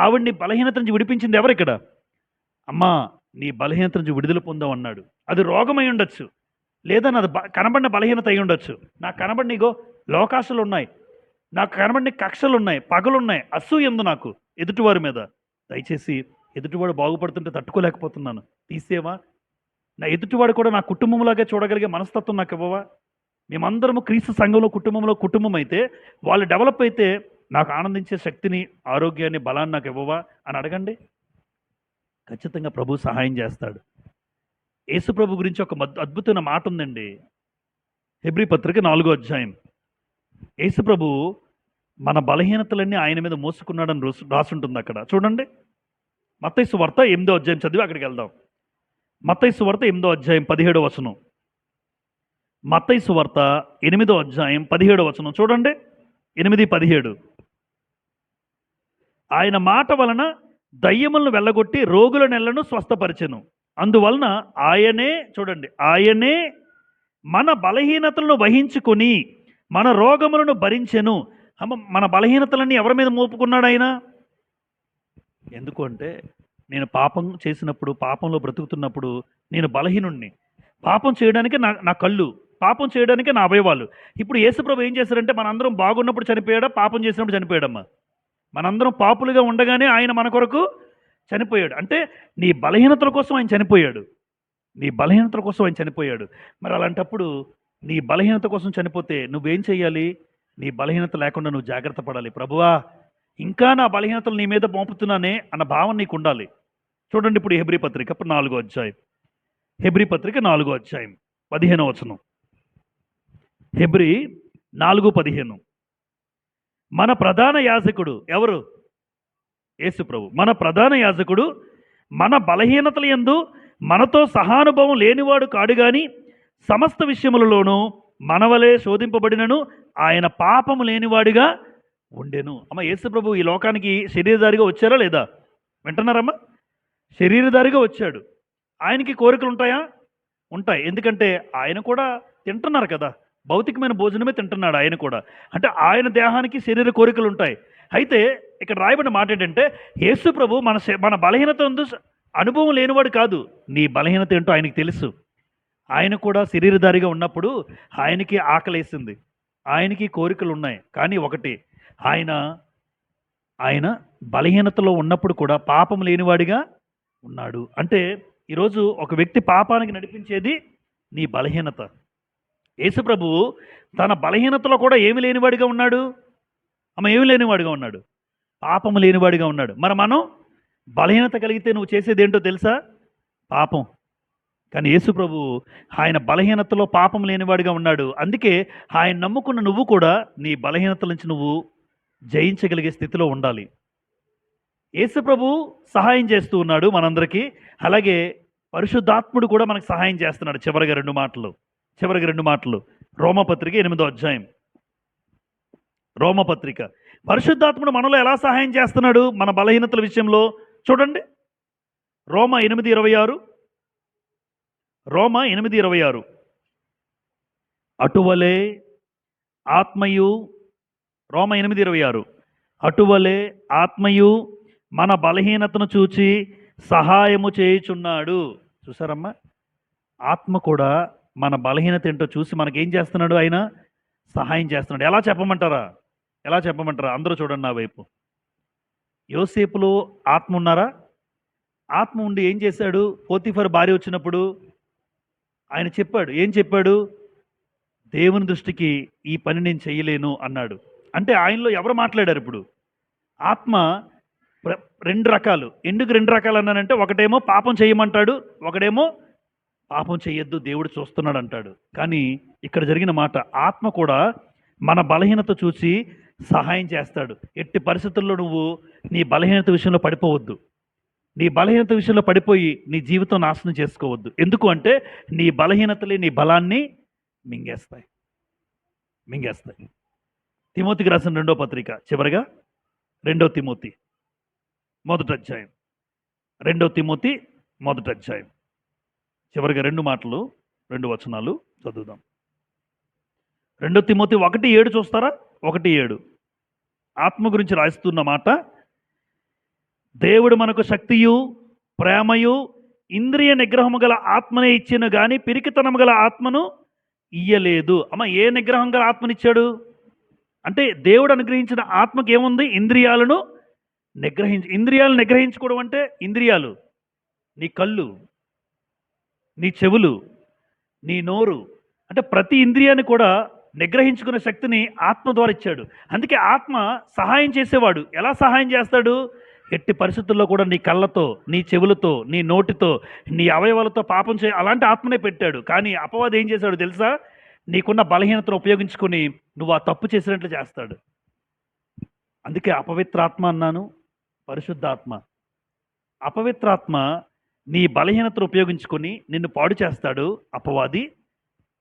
ఆవిడ్ని బలహీనత నుంచి విడిపించింది ఎవరు? ఇక్కడ అమ్మా, నీ బలహీనత నుంచి విడుదల పొందామన్నాడు. అది రోగమై ఉండొచ్చు, లేదా నాది కనబడిన బలహీనత అయి ఉండొచ్చు. నాకు కనబడినగో లోకాశలు ఉన్నాయి, నాకు కనబడిన కక్షలు ఉన్నాయి, పగలున్నాయి, అసూయ ఉంది నాకు ఎదుటివారి మీద. దయచేసి ఎదుటివాడు బాగుపడుతుంటే తట్టుకోలేకపోతున్నాను, తీసేవా? నా ఎదుటివాడు కూడా నా కుటుంబంలాగే చూడగలిగే మనస్తత్వం నాకు ఇవ్వవా? మేమందరము క్రీస్తు సంఘంలో కుటుంబం అయితే, వాళ్ళు డెవలప్ అయితే నాకు ఆనందించే శక్తిని, ఆరోగ్యాన్ని, బలాన్ని నాకు ఇవ్వవా అని అడగండి. ఖచ్చితంగా ప్రభు సహాయం చేస్తాడు. యేసు ప్రభు గురించి ఒక అద్భుతమైన మాట ఉందండి. హెబ్రీ పత్రిక 4వ అధ్యాయం. యేసు ప్రభు మన బలహీనతలన్నీ ఆయన మీద మోసుకున్నాడని రాసుంటుంది అక్కడ. చూడండి, మత్తయి సువార్త 8వ అధ్యాయం చదివి అక్కడికి వెళ్దాం. మత్తయి సువార్త 8వ అధ్యాయం 17వ వచనం. మత్తయి సువార్త 8వ అధ్యాయం 17వ వచనం చూడండి. 8:17. ఆయన మాట వలన దయ్యములను వెళ్ళగొట్టి రోగుల నెలను స్వస్థపరిచెను. అందువలన ఆయనే చూడండి, ఆయనే మన బలహీనతలను వహించుకొని మన రోగములను భరించెను. మన బలహీనతలన్నీ ఎవరి మీద మోపుకున్నాడు ఆయన? ఎందుకు అంటే, నేను పాపం చేసినప్పుడు, పాపంలో బ్రతుకుతున్నప్పుడు నేను బలహీనుణ్ణి. పాపం చేయడానికి నా కళ్ళు, పాపం చేయడానికి నా అవయవాలు. ఇప్పుడు యేసుప్రభు ఏం చేశారంటే, మనందరం బాగున్నప్పుడు చనిపోయాడా, పాపం చేసినప్పుడు చనిపోయాడమ్మా? మనందరం పాపులుగా ఉండగానే ఆయన మన కొరకు చనిపోయాడు. అంటే నీ బలహీనతల కోసం ఆయన చనిపోయాడు. నీ బలహీనతల కోసం ఆయన చనిపోయాడు. మరి అలాంటప్పుడు నీ బలహీనత కోసం చనిపోతే నువ్వేం చేయాలి? నీ బలహీనత లేకుండా నువ్వు జాగ్రత్త పడాలి. ప్రభువా, ఇంకా నా బలహీనతలు నీ మీద మోపుతున్నానే అన్న భావన నీకు ఉండాలి. చూడండి, ఇప్పుడు హెబ్రీ పత్రిక 4వ అధ్యాయం. హెబ్రీ పత్రిక 4వ అధ్యాయం 15వ వచనం. హెబ్రీ 4:15. మన ప్రధాన యాజకుడు ఎవరు? యేసుప్రభు. మన ప్రధాన యాజకుడు మన బలహీనతల యందు మనతో సహానుభవం లేనివాడు కాడు గాని సమస్త విషయములలోనూ మనవలే శోధింపబడినను ఆయన పాపము లేనివాడిగా ఉండెను. అమ్మ, యేసుప్రభు ఈ లోకానికి శరీరధారిగా వచ్చారా లేదా? వింటున్నారమ్మా? శరీరధారిగా వచ్చాడు. ఆయనకి కోరికలు ఉంటాయా? ఉంటాయి. ఎందుకంటే ఆయన కూడా తింటున్నారు కదా, భౌతికమైన భోజనమే తింటున్నాడు ఆయన కూడా. అంటే ఆయన దేహానికి శరీర కోరికలు ఉంటాయి. అయితే ఇక్కడ రాయబడిన మాట ఏంటంటే, యేసు ప్రభు మన బలహీనత అనుభవం లేనివాడు కాదు. నీ బలహీనత ఏంటో ఆయనకి తెలుసు. ఆయన కూడా శరీరధారిగా ఉన్నప్పుడు ఆయనకి ఆకలేసింది, ఆయనకి కోరికలు ఉన్నాయి. కానీ ఒకటి, ఆయన బలహీనతలో ఉన్నప్పుడు కూడా పాపం లేనివాడిగా ఉన్నాడు. అంటే ఈరోజు ఒక వ్యక్తి పాపానికి నడిపించేది నీ బలహీనత. యేసుప్రభువు తన బలహీనతలో కూడా ఏమి లేనివాడిగా ఉన్నాడు? ఏమి లేనివాడిగా ఉన్నాడు? పాపము లేనివాడిగా ఉన్నాడు. మరి మనం బలహీనత కలిగితే నువ్వు చేసేది ఏంటో తెలుసా? పాపం. కానీ యేసుప్రభు ఆయన బలహీనతలో పాపం లేనివాడిగా ఉన్నాడు. అందుకే ఆయన నమ్ముకున్న నువ్వు కూడా నీ బలహీనతల నుంచి నువ్వు జయించగలిగే స్థితిలో ఉండాలి. యేసుప్రభు సహాయం చేస్తూ ఉన్నాడు మనందరికీ. అలాగే పరిశుద్ధాత్ముడు కూడా మనకు సహాయం చేస్తున్నాడు. చివరిగా రెండు మాటలు రోమపత్రిక 8వ అధ్యాయం. రోమపత్రిక. పరిశుద్ధాత్ముడు మనలో ఎలా సహాయం చేస్తున్నాడు మన బలహీనతల విషయంలో? చూడండి, రోమ 8:26. రోమ 8:26. అటువలే ఆత్మయు, రోమ 8:26, అటువలే ఆత్మయు మన బలహీనతను చూచి సహాయము చేయుచున్నాడు. చూసారమ్మా? ఆత్మ కూడా మన బలహీనత ఏంటో చూసి మనకేం చేస్తున్నాడు? ఆయన సహాయం చేస్తున్నాడు. ఎలా చెప్పమంటారా? అందరూ చూడండి నా వైపు. యోసేపులో ఆత్మ ఉన్నారా? ఆత్మ ఉండి ఏం చేశాడు? పోతీఫర్ భార్య వచ్చినప్పుడు ఆయన చెప్పాడు. ఏం చెప్పాడు? దేవుని దృష్టికి ఈ పని నేను చేయలేను అన్నాడు. అంటే ఆయనలో ఎవరు మాట్లాడారు? ఇప్పుడు ఆత్మ రెండు రకాలు. ఎందుకు రెండు రకాలు అన్నానంటే, ఒకటేమో పాపం చేయమంటాడు, ఒకడేమో పాపం చేయొద్దు, దేవుడు చూస్తున్నాడు అంటాడు. కానీ ఇక్కడ జరిగిన మాట, ఆత్మ కూడా మన బలహీనత చూసి సహాయం చేస్తాడు. ఎట్టి పరిస్థితుల్లో నువ్వు నీ బలహీనత విషయంలో పడిపోవద్దు. నీ బలహీనత విషయంలో పడిపోయి నీ జీవితం నాశనం చేసుకోవద్దు. ఎందుకు అంటే నీ బలహీనతలే నీ బలాన్ని మింగేస్తాయి. తిమోతికి రాసిన 2వ పత్రిక, చివరిగా 2వ తిమోతి 1వ అధ్యాయం. 2వ తిమోతి 1వ అధ్యాయం చివరిగా 2 వచనాలు చదువుదాం. 2 తిమోతి 1:7 చూస్తారా? 1:7 ఆత్మ గురించి రాస్తున్న మాట, దేవుడు మనకు శక్తియు ప్రేమయు ఇంద్రియ నిగ్రహము గల ఆత్మనే ఇచ్చాను కానీ పిరికితనము గల ఆత్మను ఇయ్యలేదు. ఏ నిగ్రహం గల ఆత్మనిచ్చాడు అంటే, దేవుడు అనుగ్రహించిన ఆత్మకి ఏముంది? ఇంద్రియాలను నిగ్రహించుకోవడం. అంటే ఇంద్రియాలు నీ కళ్ళు, నీ చెవులు, నీ నోరు, అంటే ప్రతి ఇంద్రియాన్ని కూడా నిగ్రహించుకునే శక్తిని ఆత్మ ద్వారా ఇచ్చాడు. అందుకే ఆత్మ సహాయం చేసేవాడు. ఎలా సహాయం చేస్తాడు? ఎట్టి పరిస్థితుల్లో కూడా నీ కళ్ళతో, నీ చెవులతో, నీ నోటితో, నీ అవయవాలతో పాపం అలాంటి ఆత్మనే పెట్టాడు. కానీ అపవాది ఏం చేశాడు తెలుసా? నీకున్న బలహీనతను ఉపయోగించుకొని నువ్వు ఆ తప్పు చేసినట్లు చేస్తాడు. అందుకే అపవిత్రాత్మ అన్నాను, పరిశుద్ధాత్మ. అపవిత్రాత్మ నీ బలహీనతను ఉపయోగించుకొని నిన్ను పాడు చేస్తాడు అపవాది.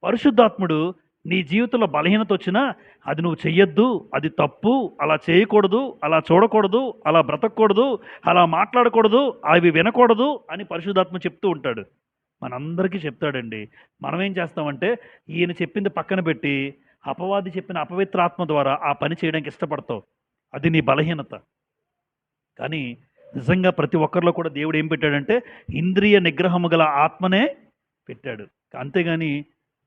పరిశుద్ధాత్ముడు నీ జీవితంలో బలహీనత వచ్చినా అది నువ్వు చెయ్యొద్దు, అది తప్పు, అలా చేయకూడదు, అలా చూడకూడదు, అలా బ్రతకూడదు, అలా మాట్లాడకూడదు, అవి వినకూడదు అని పరిశుద్ధాత్మ చెప్తూ ఉంటాడు. మనందరికీ చెప్తాడండి. మనం ఏం చేస్తామంటే ఈయన చెప్పింది పక్కన పెట్టి అపవాది చెప్పిన అపవిత్ర ఆత్మ ద్వారా ఆ పని చేయడానికి ఇష్టపడతావు. అది నీ బలహీనత. కానీ నిజంగా ప్రతి ఒక్కరిలో కూడా దేవుడు ఏం పెట్టాడంటే ఇంద్రియ నిగ్రహము గల ఆత్మనే పెట్టాడు. అంతేగాని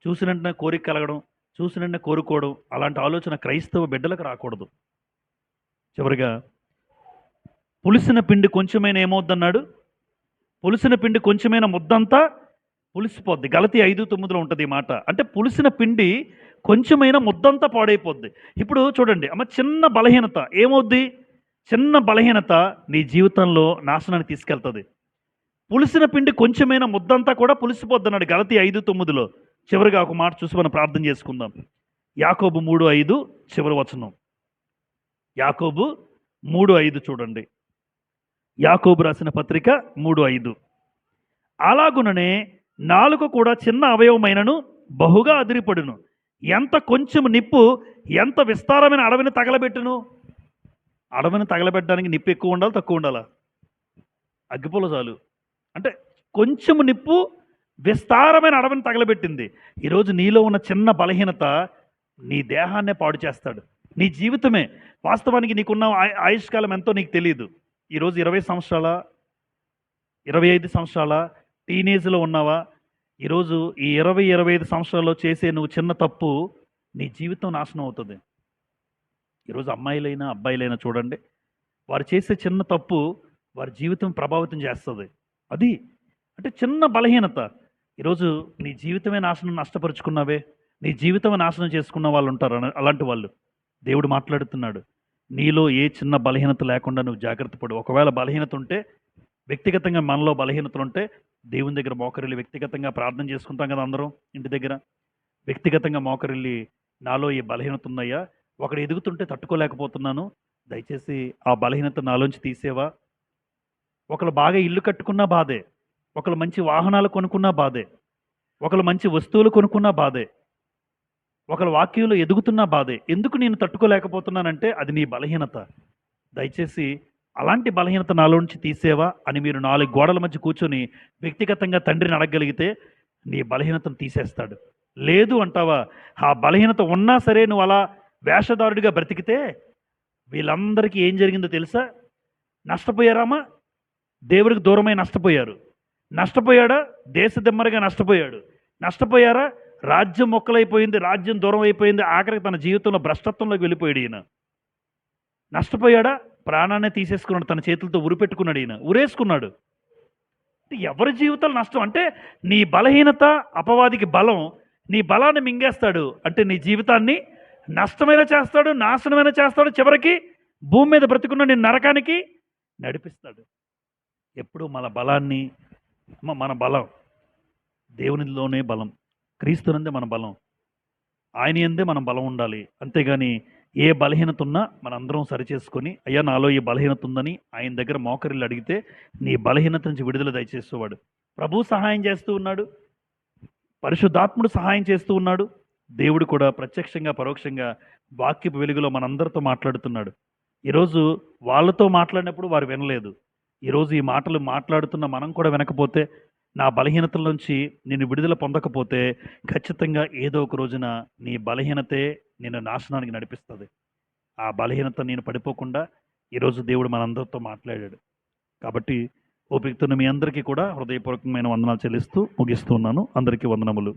చూసిన వెంటనే కోరిక కలగడం, చూసిన వెంటనే కోరుకోవడం, అలాంటి ఆలోచన క్రైస్తవ బిడ్డలకు రాకూడదు. చివరిగా పులిసిన పిండి కొంచెమైనా ఏమవుద్దన్నాడు? పులిసిన పిండి కొంచెమైన ముద్దంతా పులిసిపోద్ది. గలతీ 5:9 ఉంటుంది ఈ మాట. అంటే పులిసిన పిండి కొంచెమైనా ముద్దంతా పాడైపోద్ది. ఇప్పుడు చూడండి అమ్మ, చిన్న బలహీనత ఏమవుద్ది? చిన్న బలహీనత నీ జీవితంలో నాశనాన్ని తీసుకెళ్తుంది. పులిసిన పిండి కొంచెమైనా ముద్దంతా కూడా పులిసిపోద్ది అన్నాడు గలతీ 5:9. చివరిగా ఒక మాట చూసి మనం ప్రార్థన చేసుకుందాం. యాకోబు 3:5 చివరి వచనం. యాకోబు 3:5 చూడండి. యాకోబు రాసిన పత్రిక 3:5. అలాగుననే నాలుక కూడా చిన్న అవయవమైనను బహుగా అదిరిపడును. ఎంత కొంచెం నిప్పు ఎంత విస్తారమైన అడవిని తగలబెట్టును. అడవిని తగలబెట్టడానికి నిప్పు ఎక్కువ ఉండాలి, తక్కువ ఉండాలా? అగ్గిపుల్ల చాలు. అంటే కొంచెం నిప్పు విస్తారమైన అడవిని తగలబెట్టింది. ఈరోజు నీలో ఉన్న చిన్న బలహీనత నీ దేహాన్నే పాడు చేస్తాడు. నీ జీవితమే. వాస్తవానికి నీకున్న ఆయుష్కాలం ఎంతో నీకు తెలియదు. ఈరోజు 20 సంవత్సరాల, 25 సంవత్సరాల టీనేజ్లో ఉన్నావా? ఈరోజు ఈ 20-25 సంవత్సరాల్లో చేసే నువ్వు చిన్న తప్పు నీ జీవితం నాశనం అవుతుంది. ఈరోజు అమ్మాయిలైనా అబ్బాయిలైనా చూడండి, వారు చేసే చిన్న తప్పు వారి జీవితం ప్రభావితం చేస్తుంది. అది అంటే చిన్న బలహీనత. ఈరోజు నీ జీవితమే నష్టపరుచుకున్నావే, నీ జీవితమే నాశనం చేసుకున్న వాళ్ళు ఉంటారు. అలాంటి వాళ్ళు దేవుడు మాట్లాడుతున్నాడు. నీలో ఏ చిన్న బలహీనత లేకుండా నువ్వు జాగ్రత్త పడు. ఒకవేళ బలహీనత ఉంటే, వ్యక్తిగతంగా మనలో బలహీనతలు ఉంటే దేవుని దగ్గర మోకరిల్లి వ్యక్తిగతంగా ప్రార్థన చేసుకుంటాం కదా అందరం ఇంటి దగ్గర. వ్యక్తిగతంగా మోకరిల్లి నాలో ఈ బలహీనత ఉందయ్యా, ఒకడు ఎదుగుతుంటే తట్టుకోలేకపోతున్నాను, దయచేసి ఆ బలహీనత నాలోంచి తీసేవా. ఒకరు బాగా ఇల్లు కట్టుకున్నా బాధే, ఒకరు మంచి వాహనాలు కొనుక్కున్నా బాధే, ఒకరు మంచి వస్తువులు కొనుక్కున్నా బాధే, ఒకరు వాక్యంలో ఎదుగుతున్నా బాధే. ఎందుకు నేను తట్టుకోలేకపోతున్నానంటే అది నీ బలహీనత. దయచేసి అలాంటి బలహీనత నాలో నుంచి తీసేవా అని మీరు 4 గోడల మధ్య కూర్చొని వ్యక్తిగతంగా తండ్రిని అడగగలిగితే నీ బలహీనతను తీసేస్తాడు. లేదు అంటావా, ఆ బలహీనత ఉన్నా సరే నువ్వు అలా వేషధారుడిగా బ్రతికితే వీళ్ళందరికీ ఏం జరిగిందో తెలుసా? నష్టపోయారామా? దేవుడికి దూరమై నష్టపోయారు. నష్టపోయాడా? దేశదిమ్మరిగా నష్టపోయాడు. నష్టపోయారా? రాజ్యం మొక్కలైపోయింది, రాజ్యం దూరం అయిపోయింది, ఆఖరికి తన జీవితంలో భ్రష్టత్వంలోకి వెళ్ళిపోయాడు ఈయన. నష్టపోయాడా? ప్రాణాన్ని తీసేసుకున్నాడు, తన చేతులతో ఉరిపెట్టుకున్నాడు ఈయన, ఉరేసుకున్నాడు. ఎవరి జీవితాలు నష్టం అంటే నీ బలహీనత అపవాదికి బలం. నీ బలాన్ని మింగేస్తాడు. అంటే నీ జీవితాన్ని నష్టమైన చేస్తాడు, నాశనమైన చేస్తాడు, చివరికి భూమి మీద బ్రతుకున్న నేను నరకానికి నడిపిస్తాడు. ఎప్పుడు మన బలాన్ని, మన బలం దేవునిలోనే బలం, క్రీస్తునందే మన బలం, ఆయన యందే మన బలం ఉండాలి. అంతేగాని ఏ బలహీనత ఉన్నా మనందరం సరిచేసుకొని, అయ్యా నాలో ఈ బలహీనత ఉందని ఆయన దగ్గర మోకరిల్లు అడిగితే నీ బలహీనత నుంచి విడుదల దయచేసేవాడు. ప్రభు సహాయం చేస్తూ ఉన్నాడు, పరిశుద్ధాత్ముడు సహాయం చేస్తూ ఉన్నాడు. దేవుడు కూడా ప్రత్యక్షంగా పరోక్షంగా వాక్యపు వెలుగులో మనందరితో మాట్లాడుతున్నాడు. ఈరోజు వాళ్ళతో మాట్లాడినప్పుడు వారు వినలేదు. ఈరోజు ఈ మాటలు మాట్లాడుతున్న మనం కూడా వినకపోతే, నా బలహీనతల నుంచి నేను విడుదల పొందకపోతే ఖచ్చితంగా ఏదో ఒక రోజున నీ బలహీనతే నేను నాశనానికి నడిపిస్తుంది. ఆ బలహీనత నేను పడిపోకుండా ఈరోజు దేవుడు మనందరితో మాట్లాడాడు. కాబట్టి ఓపికతో మీ అందరికీ కూడా హృదయపూర్వకమైన వందనాలు చెల్లిస్తూ ముగిస్తున్నాను. అందరికీ వందనములు.